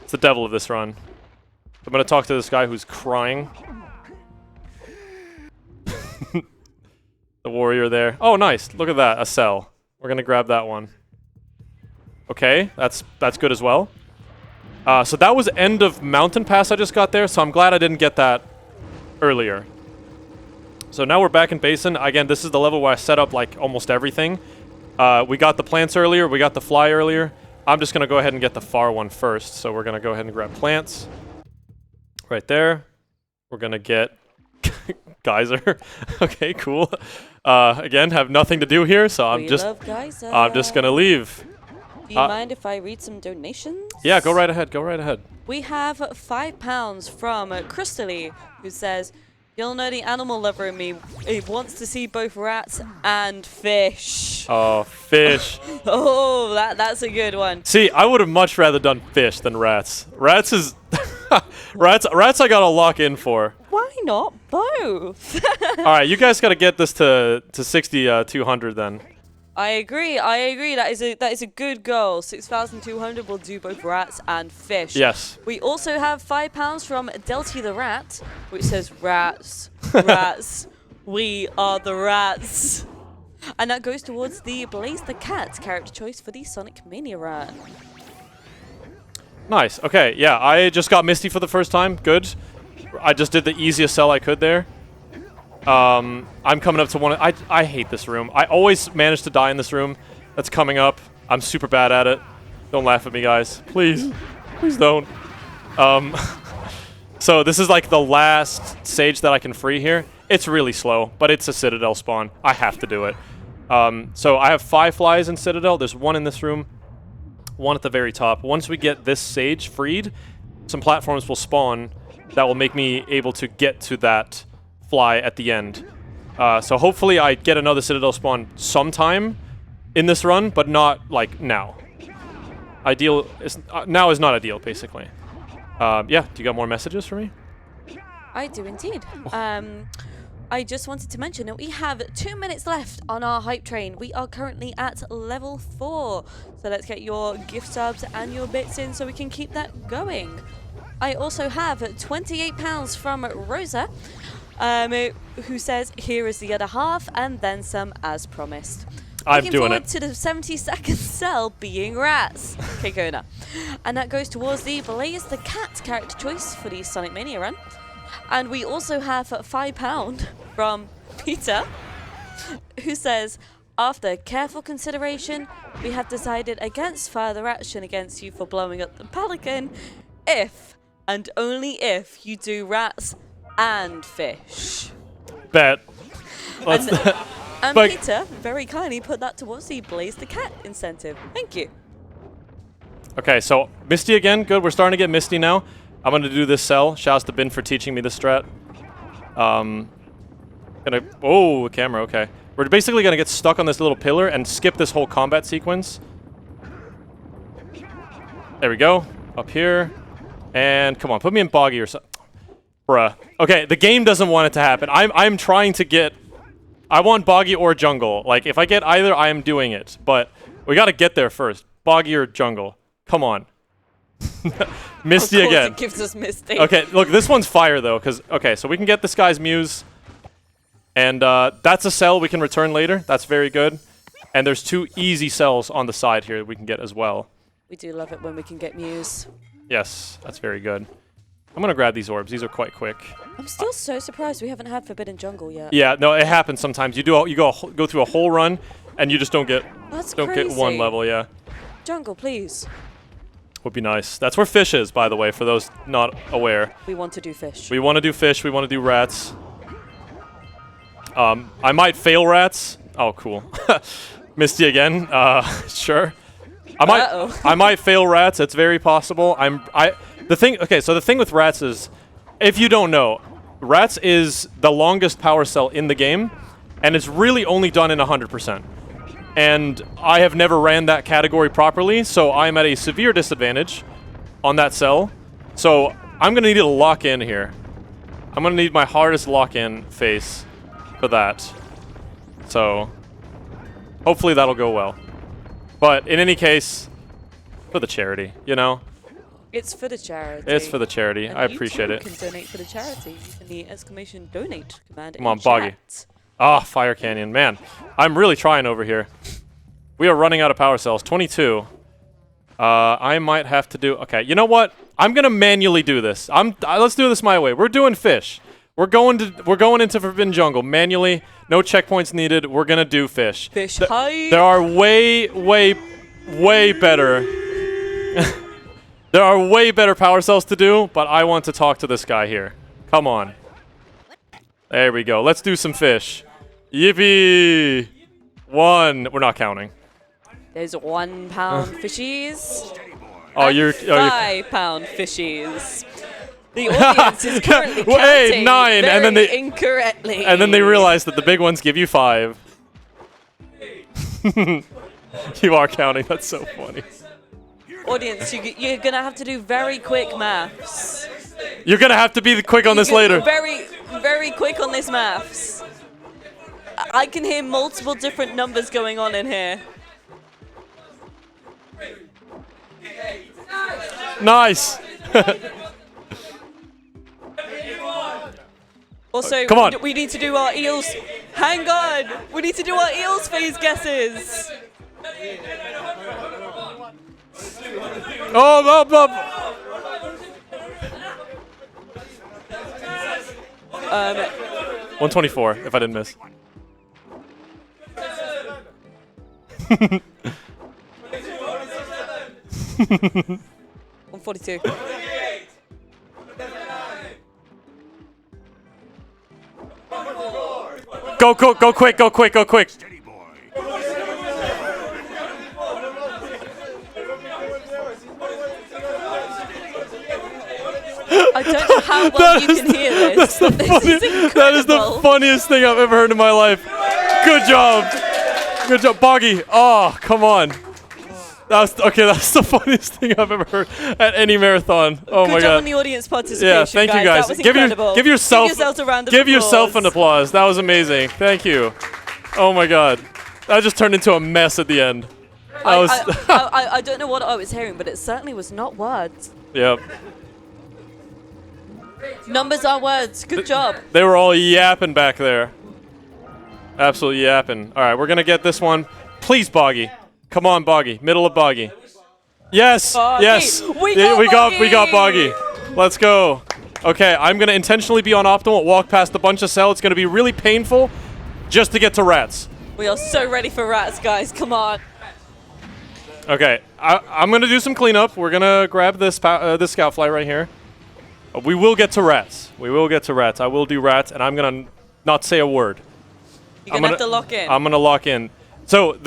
It's the devil of this run. I'm gonna talk to this guy who's crying. The warrior there. Oh, nice. Look at that. A cell. We're gonna grab that one. Okay, that's good as well. So that was end of mountain pass I just got there, so I'm glad I didn't get that earlier. So now we're back in basin. Again, this is the level where I set up like almost everything. We got the plants earlier, we got the fly earlier. I'm just gonna go ahead and get the far one first. So we're gonna go ahead and grab plants. Right there. We're gonna get geyser. Okay, cool. Again, have nothing to do here, so I'm just gonna leave. Do you mind if I read some donations? Yeah, go right ahead. Go right ahead. We have £5 from Crystally, who says, "You'll know the animal lover in me. He wants to see both rats and fish." Oh, fish. Oh, that's a good one. See, I would have much rather done fish than rats. Rats is rats I gotta lock in for. Why not both? All right, you guys gotta get this to 6,200 then. I agree. That is a good goal. 6,200 will do both rats and fish. Yes. We also have £5 from Delty the Rat, which says rats, rats, we are the rats. And that goes towards the Blaze the Cat character choice for the Sonic Mania run. Nice. Okay, yeah, I just got Misty for the first time. Good. I just did the easiest sell I could there. I'm coming up to one. I hate this room. I always manage to die in this room. That's coming up. I'm super bad at it. Don't laugh at me, guys. Please. Please don't. So this is like the last sage that I can free here. It's really slow, but it's a Citadel spawn. I have to do it. So I have 5 flies in Citadel. There's 1 in this room, 1 at the very top. Once we get this sage freed, some platforms will spawn that will make me able to get to that fly at the end. So hopefully I get another Citadel spawn sometime in this run, but not like now. Ideal is now is not ideal, basically. Yeah, do you got more messages for me? I do indeed. I just wanted to mention that we have 2 minutes left on our hype train. We are currently at level 4. So let's get your gift subs and your bits in so we can keep that going. I also have £28 from Rosa, who says, "Here is the other half, and then some as promised." I'm Looking doing forward it. to the 70-second cell being rats. Kekona. And that goes towards the Blaze the Cat character choice for the Sonic Mania run. And we also have £5 from Peter, who says, "After careful consideration, we have decided against further action against you for blowing up the Pelican, if and only if you do rats and fish." Bet. And But Peter very kindly put that towards the Blaze the Cat incentive. Thank you. okay, so Misty again. Good. We're starting to get Misty now. I'm gonna do this cell. Shouts to Bin for teaching me this strat. Oh, camera. Okay. We're basically gonna get stuck on this little pillar and skip this whole combat sequence. There we go. Up here. And come on, put me in boggy or something. Bruh. Okay, the game doesn't want it to happen. I'm trying to get... I want boggy or jungle. Like, if I get either, I am doing it. But we gotta get there first. Boggy or jungle. Come on. Misty Of course again. it gives us Misty. Okay, look, this one's fire, though, because... Okay, so we can get this guy's Muse. And that's a cell we can return later. That's very good. And there's 2 easy cells on the side here we can get as well. We do love it when we can get Muse. Yes, that's very good. I'm gonna grab these orbs. These are quite quick. I'm still so surprised we haven't had Forbidden Jungle yet. Yeah, no, it happens sometimes. You go through a whole run, and you just don't get get 1 level. Yeah, Jungle, please. would be nice. That's where fish is, by the way, for those not aware. We want to do fish. We want to do fish. We want to do rats. I might fail rats. Oh, cool. Misty again. Sure. I might fail rats. It's very possible. The thing with rats is, if you don't know, rats is the longest power cell in the game, and it's really only done in 100%. And I have never ran that category properly, so I'm at a severe disadvantage on that cell. So I'm gonna need to lock in here. I'm gonna need my hardest lock-in face for that. So hopefully that'll go well. But in any case, for the charity, you know? It's for the charity. It's for the charity. And I appreciate it. You can donate for the charity using the exclamation donate command. Come on, Boggy. Ah, Fire Canyon. Man, I'm really trying over here. We are running out of power cells. 22. I might have to do... Okay, you know what? I'm going to manually do this. Let's do this my way. We're doing fish. We're going into Forbidden Jungle manually. No checkpoints needed. We're going to do fish. Fish high. There are way better... There are way better power cells to do, but I want to talk to this guy here. Come on. There we go. Let's do some fish. Yippee! 1. We're not counting. There's 1 pound fishies. Oh, you're... 5 pound fishies. The audience is currently counting 8, 9, and then they incorrectly. And then they realize that the big ones give you 5. You are counting. That's so funny. Audience, you're going to have to do very quick maths. You're going to have to be quick on this later. Very quick on this maths. I can hear multiple different numbers going on in here. Nice. Also, come on. We need to do our eels. Hang on. We need to do our eels phase guesses. Oh, 124, if I didn't miss. 142. Go quick. I don't know how well you can hear this. That is the funniest thing I've ever heard in my life. Good job, Boggy. Oh, come on. That's the funniest thing I've ever heard at any marathon. Oh my god. Good job on the audience participation. Yeah, thank you guys. That was incredible. Give yourself a round of give applause. yourself an applause. That was amazing. Thank you. Oh my god. That just turned into a mess at the end. I don't know what I was hearing, but it certainly was not words. Yep. Numbers are words. Good job. They were all yapping back there. Absolutely yapping. All right, we're going to get this one. Please, Boggy. Come on, Boggy. Middle of Boggy. Yes. Boggy. Yes. We got Boggy. Let's go. Okay, I'm going to intentionally be on optimal, walk past a bunch of cell. It's going to be really painful just to get to rats. We are so ready for rats, guys. Come on. Okay, I'm going to do some cleanup. We're going to grab this this scout fly right here. We will get to rats. I will do rats, and I'm going to not say a word. You're going to have to lock in. I'm going to lock in. So,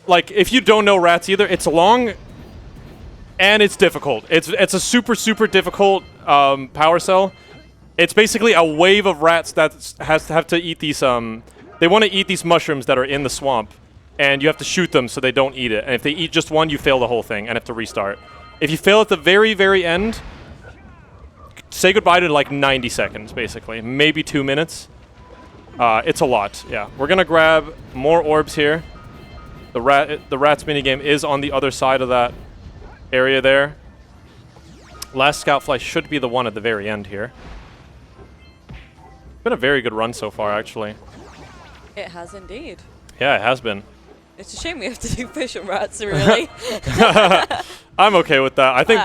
if you don't know rats either, it's long and it's difficult. It's a super difficult power cell. It's basically a wave of rats that have to eat these, they want to eat these mushrooms that are in the swamp, and you have to shoot them so they don't eat it. And if they eat just one, you fail the whole thing and have to restart. If you fail at the very end, say goodbye to like 90 seconds, basically. Maybe 2 minutes. It's a lot, yeah. We're going to grab more orbs here. The rats minigame is on the other side of that area there. Last scout fly should be the one at the very end here. Been a very good run so far, actually. It has indeed. Yeah, it has been. It's a shame we have to do fish and rats, really. I'm okay with that. I think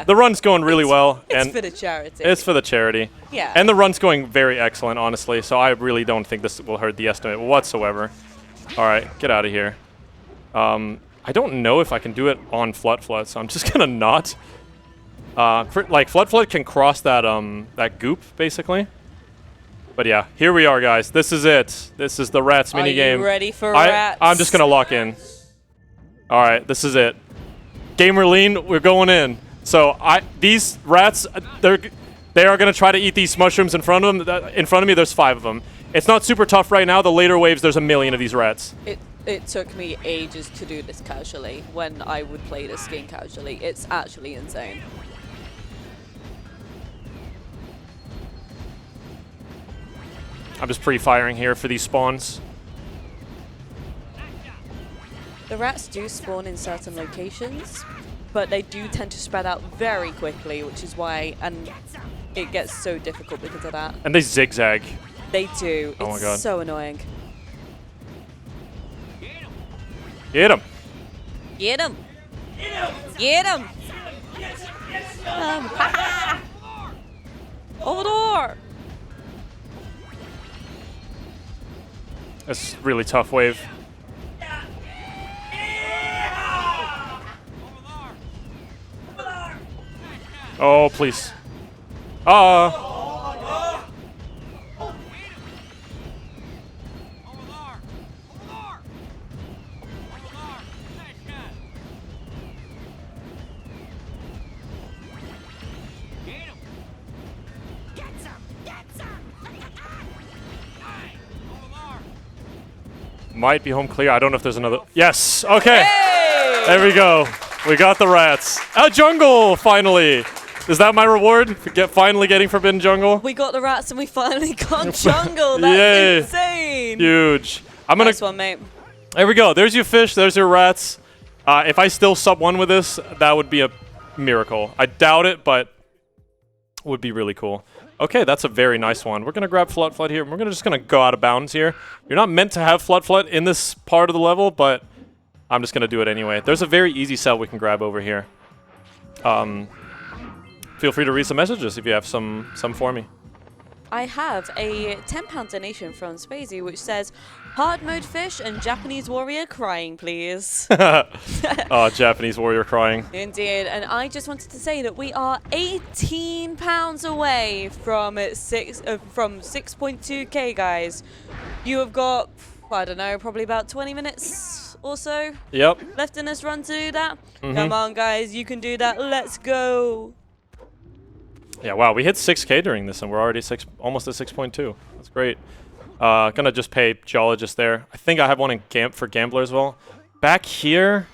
the run's going really well. It's for the charity. It's for the charity. Yeah. And the run's going very excellent, honestly, so I really don't think this will hurt the estimate whatsoever. All right, get out of here. I don't know if I can do it on Flut, so I'm just going to not. Flut can cross that that goop, basically. But yeah, here we are, guys. This is it. This is the rats minigame. Are you ready for rats? I'm just going to lock in. All right, this is it. Gamer lean, we're going in. So these rats, they are going to try to eat these mushrooms in front of them. In front of me, there's 5 of them. It's not super tough right now. The later waves, there's a million of these rats. It took me ages to do this casually when I would play this game casually. It's actually insane. I'm just pre-firing here for these spawns. The rats do spawn in certain locations, but they do tend to spread out very quickly, which is why, and it gets so difficult because of that. And they zigzag. They do. Oh my It's God. so annoying. Get him. Get him! Get him! Over door! That's a really tough wave. Oh, please. Might be home clear. I don't know if there's another. Yes. Okay. Hey! There we go. We got the rats. A jungle, finally. Is that my reward? Finally getting Forbidden Jungle? We got the rats and we finally got jungle. That's Yay. insane. Huge. I'm gonna. Nice one, mate. There we go. There's your fish. There's your rats. If I still sub 1 with this, that would be a miracle. I doubt it, but would be really cool. Okay, that's a very nice one. We're going to grab Flood Flood here. We're just going to go out of bounds here. You're not meant to have Flood Flood in this part of the level, but I'm just going to do it anyway. There's a very easy cell we can grab over here. Feel free to read some messages if you have some for me. I have a £10 donation from Spacey, which says, hard mode fish and Japanese warrior crying, please. Oh, Japanese warrior crying. Indeed, and I just wanted to say that we are £18 away from 6.2k, guys. You have got, I don't know, probably about 20 minutes or so Yep. left in this run to do that. Come on, guys, you can do that. Let's go. Yeah, wow, we hit 6k during this, and we're already almost at 6.2. That's great. Gonna just pay Geologist there. I think I have one in for Gambler as well. Back here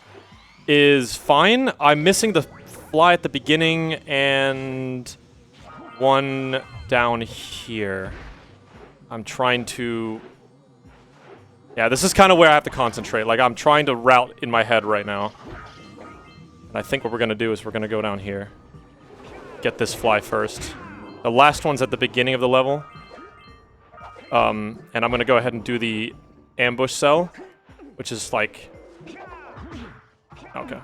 is fine. I'm missing the fly at the beginning and one down here. I'm trying to... Yeah, this is kind of where I have to concentrate. Like, I'm trying to route in my head right now. And I think what we're gonna do is we're gonna go down here. Get this fly first. The last one's at the beginning of the level. And I'm going to go ahead and do the ambush cell, which is like... Okay.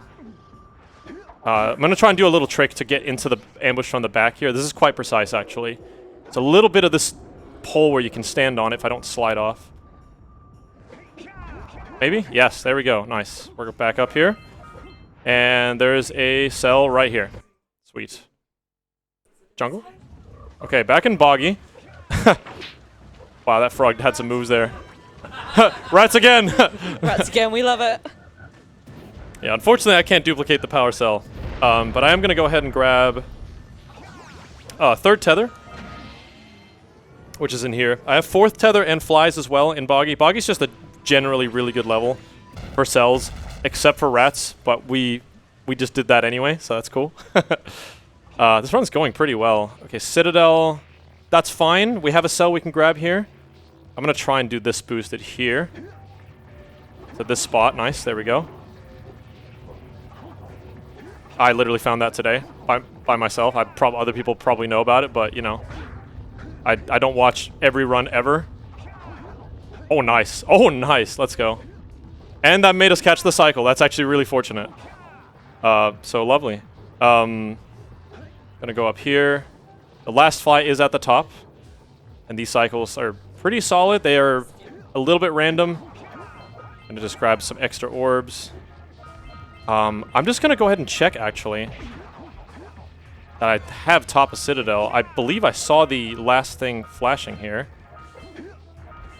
I'm going to try and do a little trick to get into the ambush from the back here. This is quite precise, actually. It's a little bit of this pole where you can stand on it if I don't slide off. Maybe? Yes, there we go. Nice. We're back up here. And there's a cell right here. Sweet. Jungle? Okay, back in Boggy. Wow, that frog had some moves there. Rats again! Rats again, we love it. Yeah, unfortunately I can't duplicate the power cell. But I am going to go ahead and grab third tether, which is in here. I have fourth tether and flies as well in Boggy. Boggy's just a generally really good level for cells, except for rats, but we just did that anyway, so that's cool. This run's going pretty well. Okay, Citadel, that's fine. We have a cell we can grab here. I'm going to try and do this boosted here. So this spot, nice, there we go. I literally found that today by myself. Other people probably know about it, but, you know, I don't watch every run ever. Oh, nice. Oh, nice. Let's go. And that made us catch the cycle. That's actually really fortunate. So lovely. Gonna go up here. The last fly is at the top. And these cycles are pretty solid. They are a little bit random. Gonna just grab some extra orbs. I'm just gonna go ahead and check, actually, that I have top of Citadel. I believe I saw the last thing flashing here.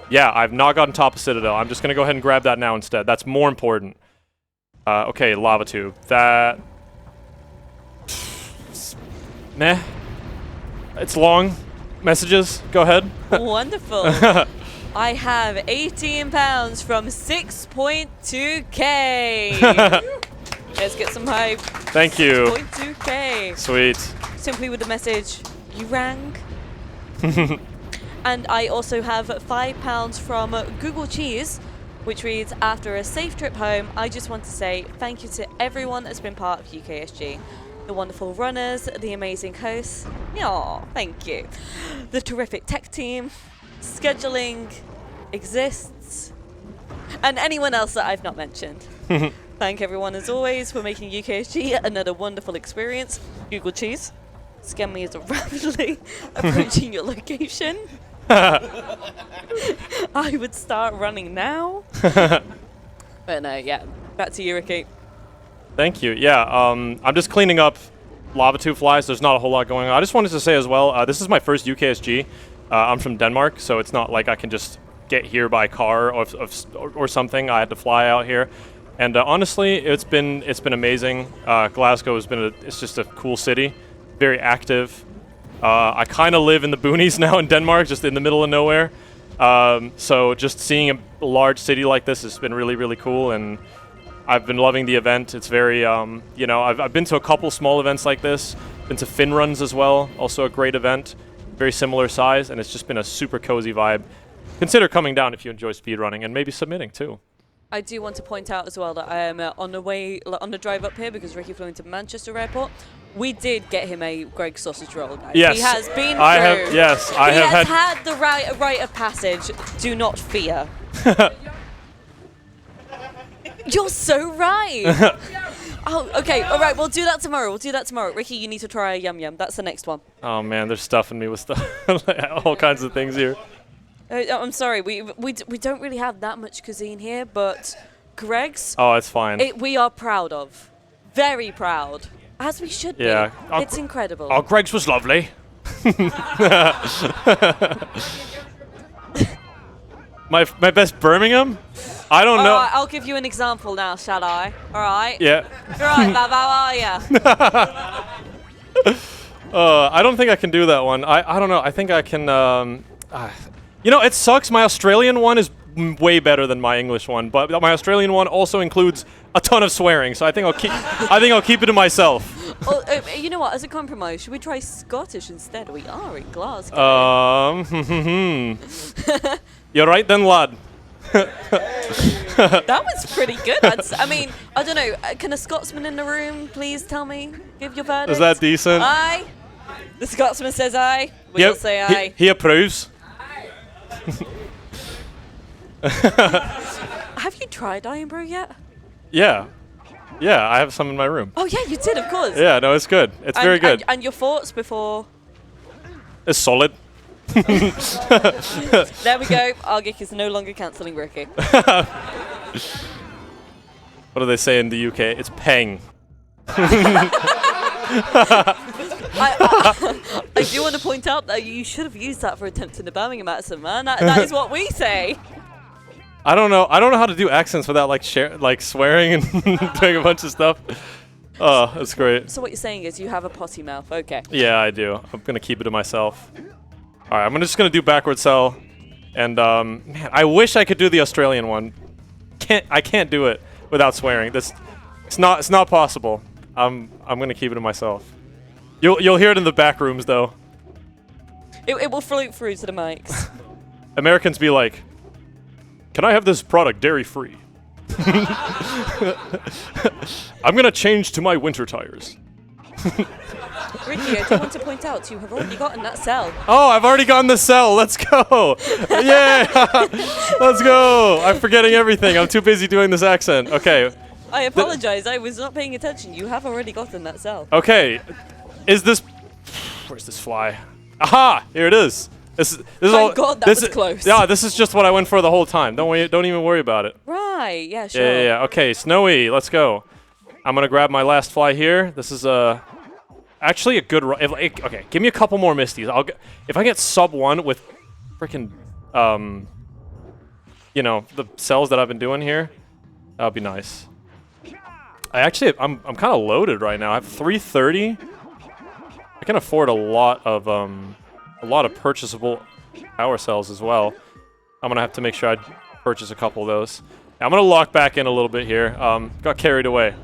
Yeah, I've not gotten top of Citadel. I'm just gonna go ahead and grab that now instead. That's more important. Okay, Lava Tube. That... Meh. It's long. Messages, go ahead. Wonderful. I have 18 pounds from 6.2k. Let's get some hype. Thank you. 6.2k. Sweet. Simply with the message, you rang. And I also have £5 from Google Cheese, which reads, after a safe trip home, I just want to say thank you to everyone that's been part of UKSG. The wonderful runners, the amazing hosts, thank you. The terrific tech team, scheduling exists, and anyone else that I've not mentioned. Thank everyone as always for making UKSG another wonderful experience. Google Cheese, scan me as rapidly approaching your location. I would start running now. But no, yeah, back to you, Ricky. Thank you. Yeah, I'm just cleaning up lava tube flies. There's not a whole lot going on. I just wanted to say as well, this is my first UKSG. I'm from Denmark, so it's not like I can just get here by car or something. I had to fly out here. And honestly, it's been amazing. Glasgow it's just a cool city, very active. I kind of live in the boonies now in Denmark, just in the middle of nowhere. So just seeing a large city like this has been really, really cool, and I've been loving the event. It's very, I've been to a couple small events like this, been to Fin Runs as well, also a great event, very similar size, and it's just been a super cozy vibe. Consider coming down if you enjoy speedrunning, and maybe submitting too. I do want to point out as well that I am on the drive up here because Ricky flew into Manchester Airport. We did get him a Greg sausage roll, guys. Yes, he has been I through. have. Yes, I he have has had the rite of passage. Do not fear. You're so right. Oh, okay. All right. We'll do that tomorrow. Ricky, you need to try a yum yum. That's the next one. Oh man, they're stuffing me with stuff, all kinds of things here. I'm sorry. We don't really have that much cuisine here, but Greg's. Oh, it's fine. We are proud of. Very proud. As we should be. Yeah. It's incredible. Oh, Greg's was lovely. my best Birmingham? I don't know. All right, I'll give you an example now, shall I? All right. Yeah. All right, Bob, how are ya? I don't think I can do that one. I don't know. I think I can. It sucks. My Australian one is way better than my English one, but my Australian one also includes a ton of swearing. So I think I'll keep it to myself. Oh, you know what? As a compromise, should we try Scottish instead? We are in Glasgow. You're right then, lad. That was pretty good. I mean, I don't know. Can a Scotsman in the room please tell me? Give your verdict. Is that decent? Aye. The Scotsman says aye. We'll say aye. He approves. Have you tried Iron Brew yet? Yeah, I have some in my room. Oh yeah, you did, of course. Yeah, no, it's good. It's very good. And your thoughts before? It's solid. There we go. Argic is no longer cancelling Ricky. What do they say in the UK? It's peng. I do want to point out that you should have used that for attempting the Birmingham accent, man. That is what we say. I don't know how to do accents without like swearing and doing a bunch of stuff. Oh, that's great. So what you're saying is you have a potty mouth. Okay. Yeah, I do. I'm gonna keep it to myself. All right, I'm just gonna do backward cell, and man, I wish I could do the Australian one. I can't do it without swearing. It's not possible. I'm gonna keep it to myself. You'll hear it in the back rooms though. It will float through to the mics. Americans be like, "Can I have this product dairy free?" I'm gonna change to my winter tires. Ricky, I do want to point out you have already gotten that cell. Oh, I've already gotten the cell. Let's go. Yeah. Let's go. I'm forgetting everything. I'm too busy doing this accent. Okay. I apologize. I was not paying attention. You have already gotten that cell. Okay. Where's this fly? Aha! Here it is. This is Thank God that was close. Yeah, this is just what I went for the whole time. Don't even worry about it. Right. Yeah, sure. Yeah. Okay, Snowy, let's go. I'm going to grab my last fly here. This is actually a good run. Okay, give me a couple more Misties. If I get sub 1 with freaking the cells that I've been doing here, that would be nice. I'm kind of loaded right now. I have 330. I can afford a lot of purchasable power cells as well. I'm gonna have to make sure I purchase a couple of those. I'm gonna lock back in a little bit here. Got carried away.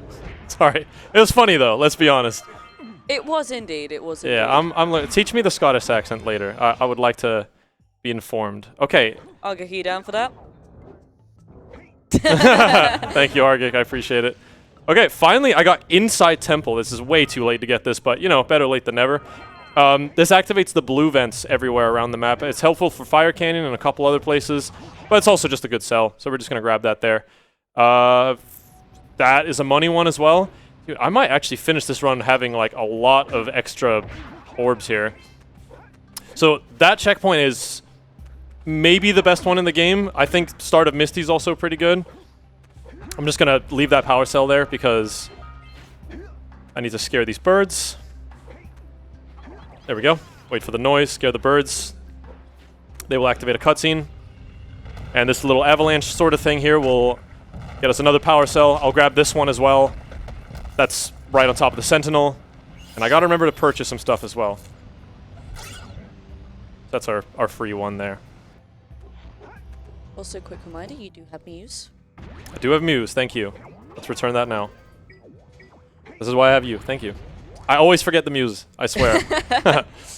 Sorry. It was funny though. Let's be honest. It was indeed. It was. Yeah. Teach me the Scottish accent later. I would like to be informed. Okay. I'll get you down for that. Thank you, Argic. I appreciate it. Okay, finally I got inside temple. This is way too late to get this, but, you know, better late than never. This activates the blue vents everywhere around the map. It's helpful for Fire Canyon and a couple other places, but it's also just a good sell, so we're just going to grab that there. That is a money one as well. Dude, I might actually finish this run having, like, a lot of extra orbs here. So that checkpoint is maybe the best one in the game. I think Start of Misty is also pretty good. I'm just going to leave that power cell there because I need to scare these birds. There we go. Wait for the noise, scare the birds. They will activate a cutscene. And this little avalanche sort of thing here will get us another power cell. I'll grab this one as well. That's right on top of the Sentinel. And I got to remember to purchase some stuff as well. That's our free one there. Also, quick reminder, you do have Muse. I do have Muse, thank you. Let's return that now. This is why I have you, thank you. I always forget the Muse, I swear.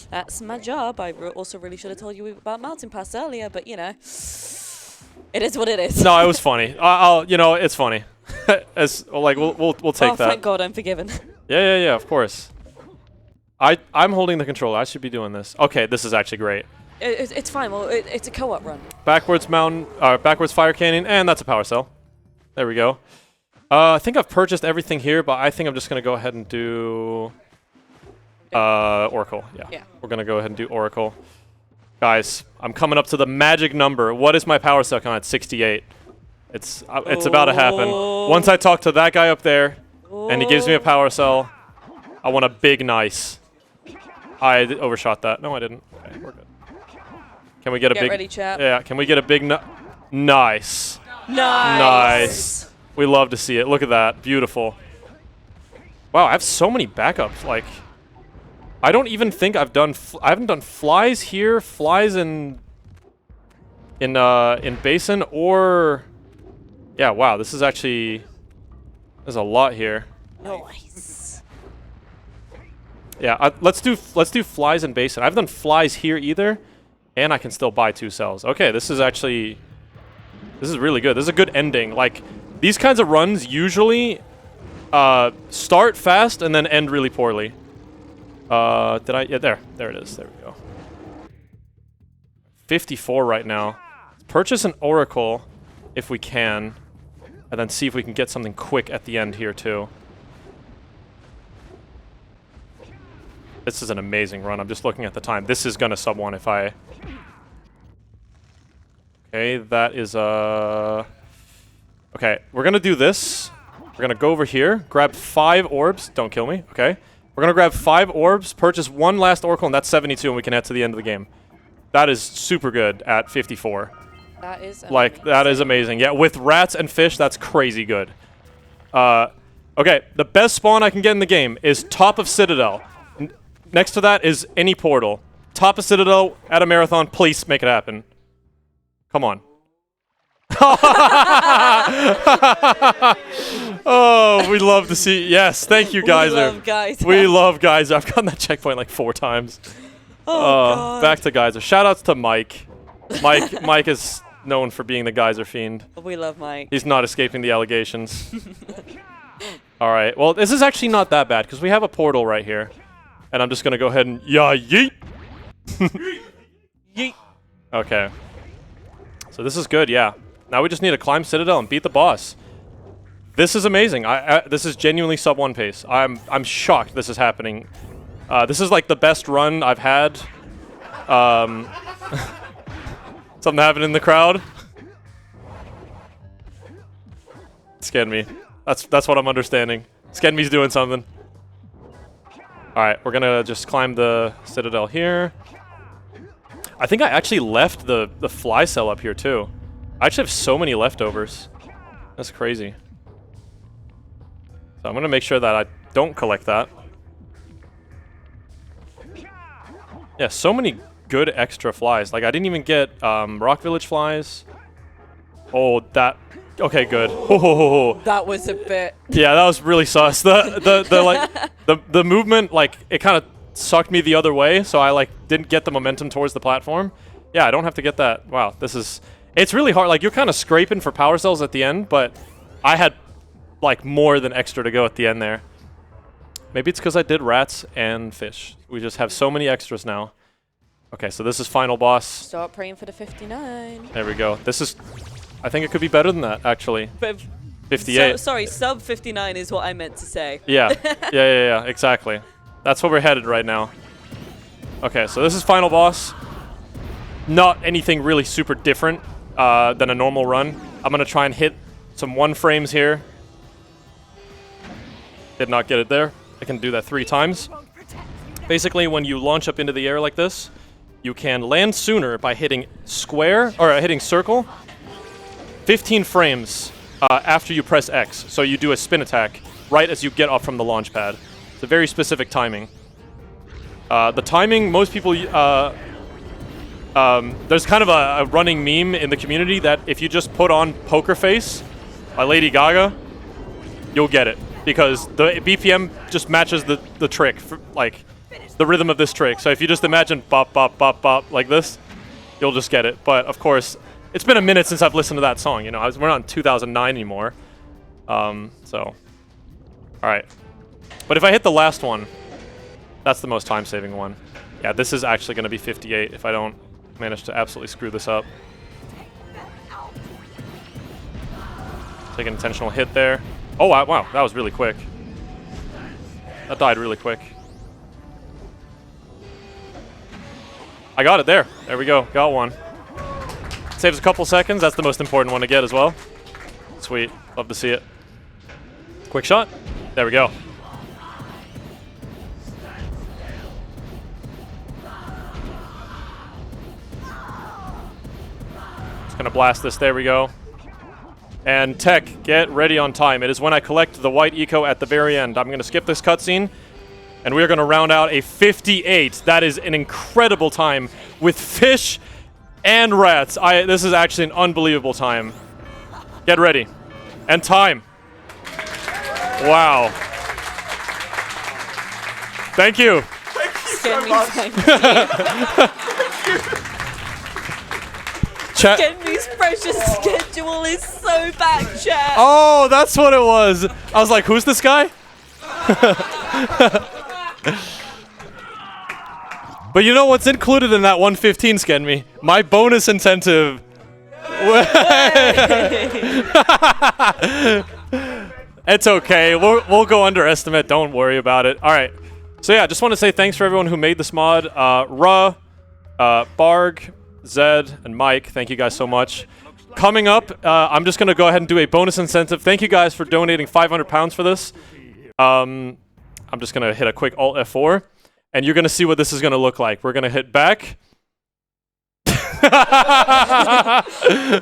That's my job. I also really should have told you about Mountain Pass earlier, but you know, it is what it is. No, it was funny. I'll you know, it's funny. As like we'll take that. Oh, thank God, I'm forgiven. Yeah, of course. I'm holding the controller. I should be doing this. Okay, this is actually great. It's fine. Well, it's a co-op run. Backwards backwards Fire Canyon, and that's a power cell. There we go. I think I've purchased everything here, but I think I'm just gonna go ahead and do Oracle. Yeah. We're gonna go ahead and do Oracle. Guys, I'm coming up to the magic number. What is my power cell count at 68? It's about to happen. Once I talk to that guy up there, and he gives me a power cell, I want a big nice. I overshot that. No, I didn't. Okay, we're good. Can we get a big? Get ready, chap. Yeah. Can we get a big? Nice. Nice. We love to see it. Look at that. Beautiful. Wow, I have so many backups. Like, I don't even think I've done. I haven't done flies here, flies in Basin, or yeah. Wow, this is actually. There's a lot here. Nice. Yeah, let's do flies in Basin. I haven't done flies here either, and I can still buy 2 cells. Okay, this is really good. This is a good ending. Like, these kinds of runs usually start fast and then end really poorly. Yeah, there it is. There we go. 54 right now. Purchase an Oracle if we can, and then see if we can get something quick at the end here too. This is an amazing run. I'm just looking at the time. This is gonna sub 1 if I... Okay, that is Okay, we're gonna do this. We're gonna go over here, grab 5 orbs. Don't kill me, okay? We're gonna grab 5 orbs, purchase 1 last Oracle, and that's 72, and we can head to the end of the game. That is super good at 54. That is amazing. Like, that is amazing. Yeah, with rats and fish, that's crazy good. Okay, the best spawn I can get in the game is top of Citadel. Next to that is any portal. Top of Citadel at a marathon, please make it happen. Come on. Oh, we love to see. Yes, thank you, Geyser. We love Geyser. We love Geyser. I've gotten that checkpoint like 4 times. Oh, God. Back to Geyser. Shout outs to Mike. Mike is known for being the Geyser fiend. We love Mike. He's not escaping the allegations. All right. Well, this is actually not that bad because we have a portal right here. And I'm just going to go ahead and yeet. Yeet. Okay. So this is good, yeah. Now we just need to climb Citadel and beat the boss. This is amazing. This is genuinely sub 1 pace. I'm shocked this is happening. This is like the best run I've had. Something happened in the crowd. Scan me. That's what I'm understanding. Scan me's doing something. Alright, we're gonna just climb the Citadel here. I think I actually left the fly cell up here too. I actually have so many leftovers. That's crazy. So I'm gonna make sure that I don't collect that. Yeah, so many good extra flies. Like, I didn't even get Rock Village flies. Oh, that... Okay, good. Oh. That was a bit... Yeah, that was really sus. The movement, like, it kind of sucked me the other way, so I, like, didn't get the momentum towards the platform. Yeah, I don't have to get that. Wow, this is... It's really hard. Like, you're kind of scraping for power cells at the end, but I had, like, more than extra to go at the end there. Maybe it's because I did rats and fish. We just have so many extras now. Okay, so this is final boss. Start praying for the 59. There we go. This is... I think it could be better than that, actually. But 58. sorry, sub 59 is what I meant to say. Yeah. Yeah, exactly. That's where we're headed right now. Okay, so this is final boss. Not anything really super different than a normal run. I'm going to try and hit some 1 frames here. Did not get it there. I can do that 3 times. Basically, when you launch up into the air like this, you can land sooner by hitting square, or hitting circle, 15 frames after you press X. So you do a spin attack right as you get off from the launch pad. It's a very specific timing. The timing, most people... there's kind of a running meme in the community that if you just put on Poker Face by Lady Gaga, you'll get it. Because the BPM just matches the trick, like the rhythm of this trick. So if you just imagine bop, bop, bop, bop like this, you'll just get it. But of course, it's been a minute since I've listened to that song. You know, we're not in 2009 anymore. All right. But if I hit the last one, that's the most time-saving one. Yeah, this is actually going to be 58 if I don't manage to absolutely screw this up. Take an intentional hit there. Oh, wow, that was really quick. That died really quick. I got it there. There we go. Got one. Saves a couple seconds. That's the most important one to get as well. Sweet. Love to see it. Quick shot. There we go. Just gonna blast this. There we go. And Tech, get ready on time. It is when I collect the white eco at the very end. I'm going to skip this cutscene, and we are going to round out a 58. That is an incredible time with fish and rats. This is actually an unbelievable time. Get ready. And time. Wow. Thank you. Thank you so much. Kenry's precious schedule is so back, chat. Oh, that's what it was. I was like, who's this guy? But you know what's included in that 115, Skenmy? My bonus incentive. It's okay. We'll go underestimate. Don't worry about it. All right. So yeah, just want to say thanks for everyone who made this mod. Ra, Barg, Zed, and Mike, thank you guys so much. Coming up, I'm just going to go ahead and do a bonus incentive. Thank you guys for donating £500 for this. I'm just going to hit a quick Alt F4, and you're going to see what this is going to look like. We're going to hit back.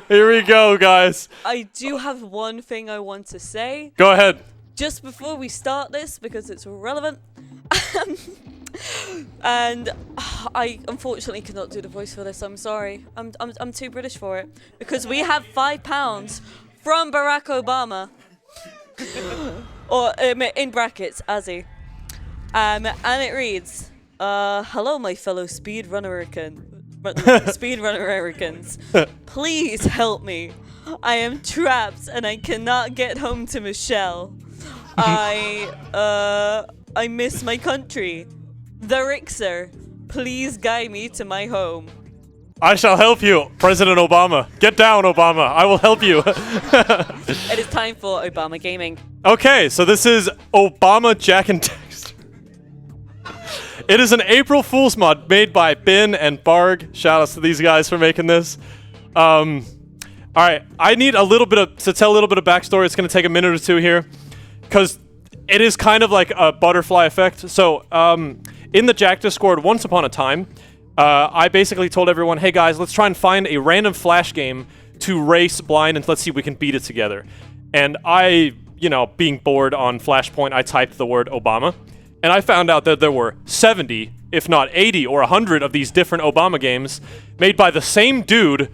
Here we go, guys. I do have one thing I want to say. Go ahead. Just before we start this, because it's relevant. And I unfortunately cannot do the voice for this. I'm sorry. I'm too British for it. Because we have £5 from Barack Obama. Or in brackets, Azzy. And it reads, hello, my fellow speedrunner-Americans. Please help me. I am trapped and I cannot get home to Michelle. I miss my country. ThaRixer, please guide me to my home. I shall help you, President Obama. Get down, Obama. I will help you. It is time for Obama Gaming. Okay, so this is Obama, Jak and Daxter. It is an April Fool's mod made by Bin and Barg. Shout outs to these guys for making this. All right, I need to tell a little bit of backstory. It's going to take a minute or two here, because it is kind of like a butterfly effect. So, in the Jak Discord, once upon a time, I basically told everyone, hey guys, let's try and find a random Flash game to race blind and let's see if we can beat it together. And I, being bored on Flashpoint, I typed the word Obama. And I found out that there were 70, if not 80 or 100 of these different Obama games made by the same dude,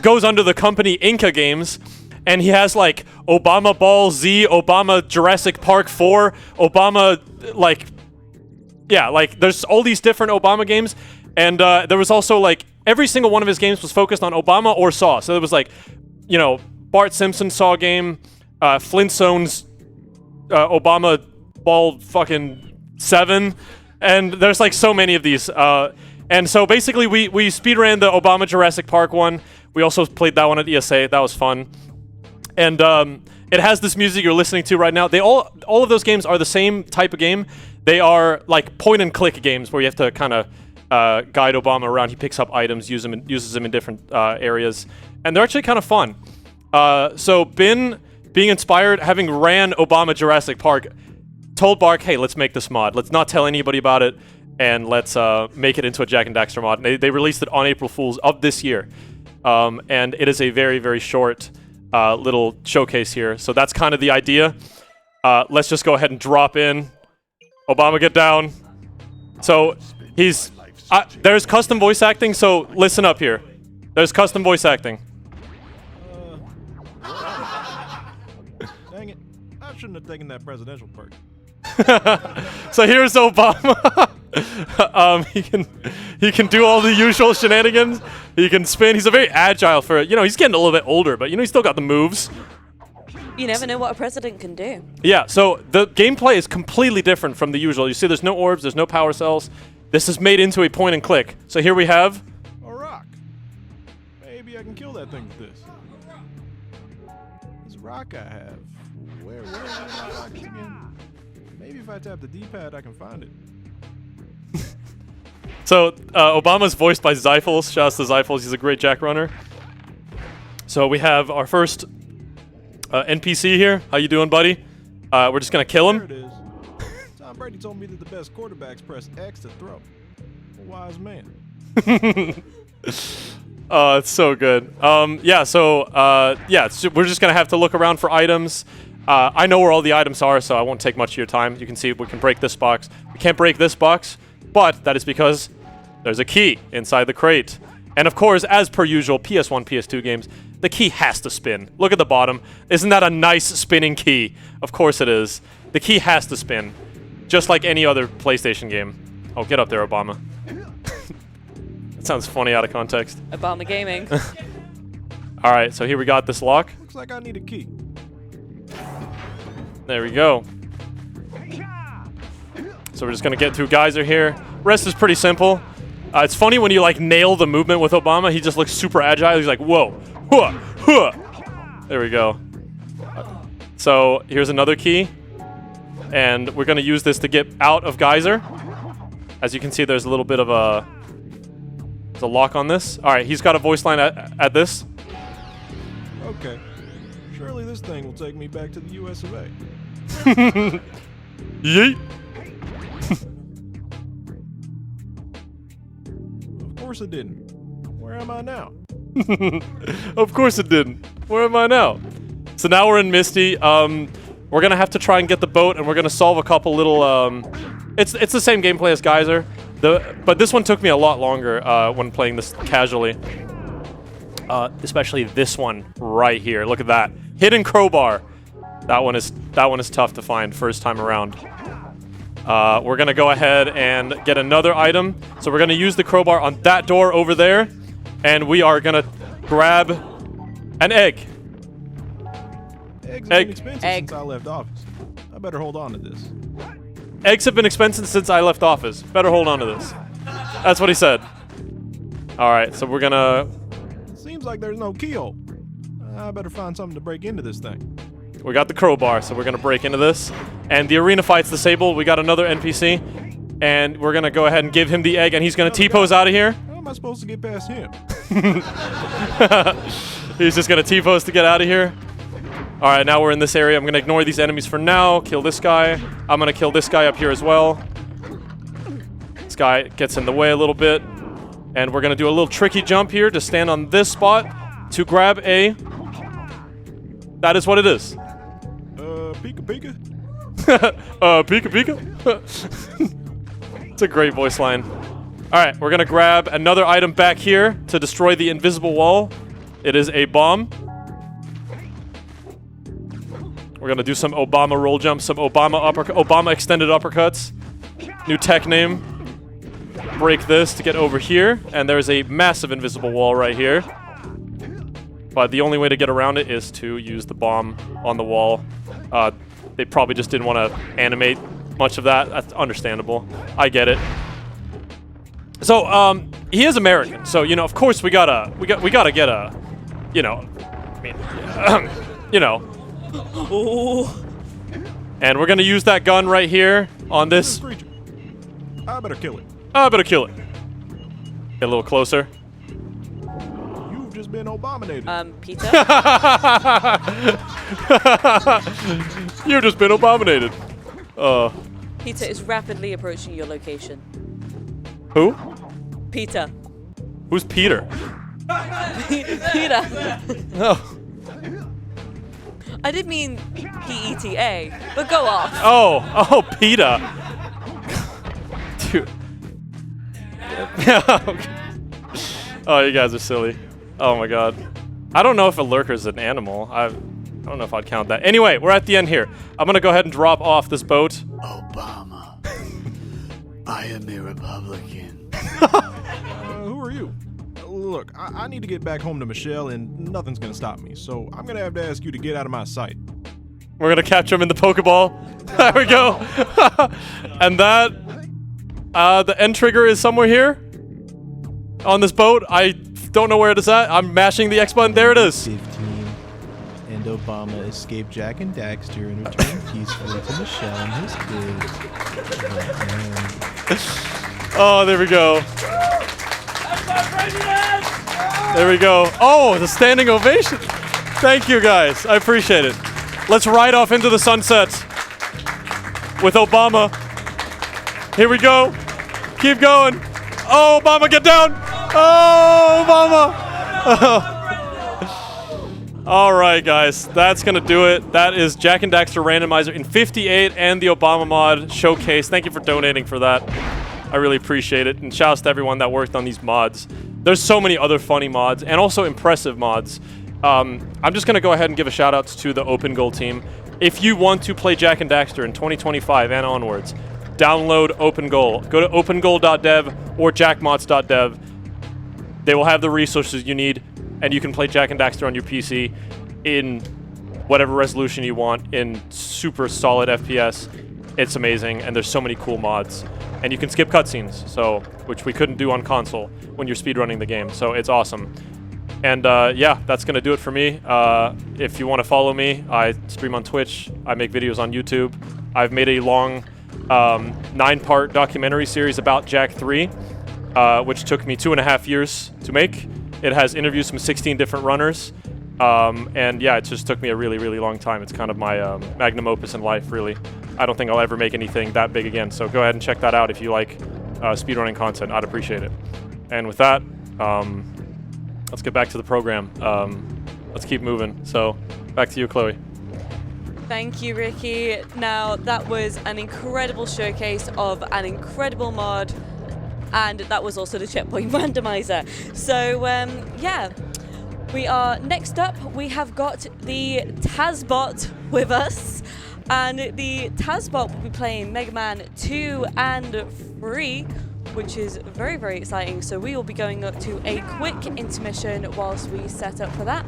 goes under the company Inca Games. And he has like Obama Ball Z, Obama Jurassic Park 4, Obama, there's all these different Obama games. And there was also like every single one of his games was focused on Obama or Saw. So there was like, you know, Bart Simpson Saw game, Flintstones, Obama Ball fucking 7, and there's like so many of these. And so basically we speedran the Obama Jurassic Park one. We also played that one at ESA. That was fun. And it has this music you're listening to right now. They all of those games are the same type of game. They are like point and click games where you have to kind of guide Obama around. He picks up items, uses them in different areas, and they're actually kind of fun. So being inspired, having ran Obama Jurassic Park, told Bark, hey, let's make this mod. Let's not tell anybody about it, and let's make it into a Jak and Daxter mod. And they released it on April Fool's of this year, and it is a very, very short little showcase here. So that's kind of the idea. Let's just go ahead and drop in. Obama, get down. So there's custom voice acting, so listen up here. There's custom voice acting. Dang it. I shouldn't have taken that presidential perk. So here's Obama. He can do all the usual shenanigans. He can spin. He's a very agile for, you know, he's getting a little bit older, but you know, he's still got the moves. You never know what a president can do. Yeah, so the gameplay is completely different from the usual. You see there's no orbs, there's no power cells. This is made into a point and click. So here we have A rock. Maybe I can kill that thing with this. This rock I have. Where are the rocks again? Maybe if I tap the D-pad, I can find it. So Obama's voiced by Zyphels. Shouts to Zyphels. He's a great Jak runner. So we have our first NPC here. How you doing, buddy? We're just gonna kill There him. it is. Tom Brady told me that the best quarterbacks press X to throw. A wise man. Oh, it's so good. Yeah. So we're just gonna have to look around for items. I know where all the items are, so I won't take much of your time. You can see we can break this box. We can't break this box, but that is because there's a key inside the crate. And of course, as per usual, PS1, PS2 games, the key has to spin. Look at the bottom. Isn't that a nice spinning key? Of course it is. The key has to spin, just like any other PlayStation game. Oh, get up there, Obama. That sounds funny out of context. Obama gaming. All right, so here we got this lock. Looks like I need a key. There we go. So we're just gonna get through Geyser here. Rest is pretty simple. It's funny when you like nail the movement with Obama. He just looks super agile. He's like, whoa, huh, huh. There we go. So here's another key, and we're gonna use this to get out of Geyser. As you can see, there's a little bit of a lock on this. All right, he's got a voice line at this. Okay. Surely this thing will take me back to the US of A. Yeet. Of course it didn't. Where am I now? Of course it didn't. Where am I now? So now we're in Misty. We're gonna have to try and get the boat, and we're gonna solve a couple little. It's the same gameplay as Geyser, but this one took me a lot longer when playing this casually. Especially this one right here. Look at that hidden crowbar. That one is tough to find first time around. We're gonna go ahead and get another item. So we're gonna use the crowbar on that door over there, and we are gonna grab an egg. Eggs have Egg. been expensive Egg. since I left office. I better hold on to this. Eggs have been expensive since I left office. Better hold on to this. That's what he said. All right, so we're gonna. Seems like there's no keyhole. I better find something to break into this thing. We got the crowbar, so we're gonna break into this. And the arena fight's disabled. We got another NPC, and we're gonna go ahead and give him the egg, and he's gonna T-pose out of here. How am I supposed to get past him? He's just gonna T-pose to get out of here. All right, now we're in this area. I'm gonna ignore these enemies for now. Kill this guy. I'm gonna kill this guy up here as well. This guy gets in the way a little bit, and we're gonna do a little tricky jump here to stand on this spot to grab a. That is what it is. Pika Pika? Pika Pika. It's a great voice line. All right, we're gonna grab another item back here to destroy the invisible wall. It is a bomb. We're gonna do some Obama roll jumps, some Obama extended uppercuts. New tech name. break this to get over here, and there's a massive invisible wall right here. But the only way to get around it is to use the bomb on the wall. They probably just didn't want to animate much of that. That's understandable. I get it. So he is American, so you know, of course we gotta get a, you know, I mean, you know. Ooh. And we're gonna use that gun right here on this. Creature. I better kill it. I better kill it. Get a little closer. You've just been abominated. Peter? You've just been abominated. Peter is rapidly approaching your location. Who? Peter. Who's Peter? Peter. Oh. I did mean P-E-T-A, but go off. Oh, Peter. Dude. Oh, you guys are silly. Oh my god. I don't know if a lurker is an animal. I don't know if I'd count that. Anyway, we're at the end here. I'm gonna go ahead and drop off this boat. Obama. I am a Republican. Who are you? Look, I need to get back home to Michelle, and nothing's gonna stop me. So I'm gonna have to ask you to get out of my sight. We're gonna catch him in the Pokeball. There we go. And that, the end trigger is somewhere here on this boat. I don't know where it is at. I'm mashing the X button. There it is. 15. And Obama escaped Jak and Daxter and returned peacefully to Michelle and his kids. Oh, there we go. There we go. Oh, the standing ovation. Thank you, guys. I appreciate it. Let's ride off into the sunset with Obama. Here we go. Keep going. Oh, Obama, get down. Oh, Obama. All right, guys. That's going to do it. That is Jak and Daxter Randomizer in 58 and the Obama mod showcase. Thank you for donating for that. I really appreciate it. And shouts to everyone that worked on these mods. There's so many other funny mods and also impressive mods. I'm just going to go ahead and give a shout out to the Open Goal team. If you want to play Jak and Daxter in 2025 and onwards, download Open Goal. Go to opengoal.dev or jackmods.dev. They will have the resources you need, and you can play Jak and Daxter on your PC in whatever resolution you want in super solid FPS. It's amazing, and there's so many cool mods. And you can skip cutscenes, so which we couldn't do on console when you're speedrunning the game. So it's awesome. And yeah, that's gonna do it for me. If you want to follow me, I stream on Twitch. I make videos on YouTube. I've made a long 9-part documentary series about Jak 3, which took me 2.5 years to make. It has interviews from 16 different runners. And yeah, it just took me a really, really long time. It's kind of my magnum opus in life, really. I don't think I'll ever make anything that big again. So go ahead and check that out if you like speedrunning content. I'd appreciate it. And with that, let's get back to the program. Let's keep moving. So back to you, Chloe. Thank you, Ricky. Now, that was an incredible showcase of an incredible mod, and that was also the checkpoint randomizer. So, yeah, we are next up. We have got the TazBot with us, and the TazBot will be playing Mega Man 2 and 3, which is very, very exciting. So we will be going up to a quick intermission whilst we set up for that.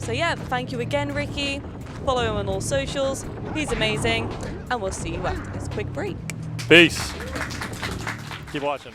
So yeah, thank you again, Ricky. Follow him on all socials. He's amazing. And we'll see you after this quick break. Peace. Keep watching.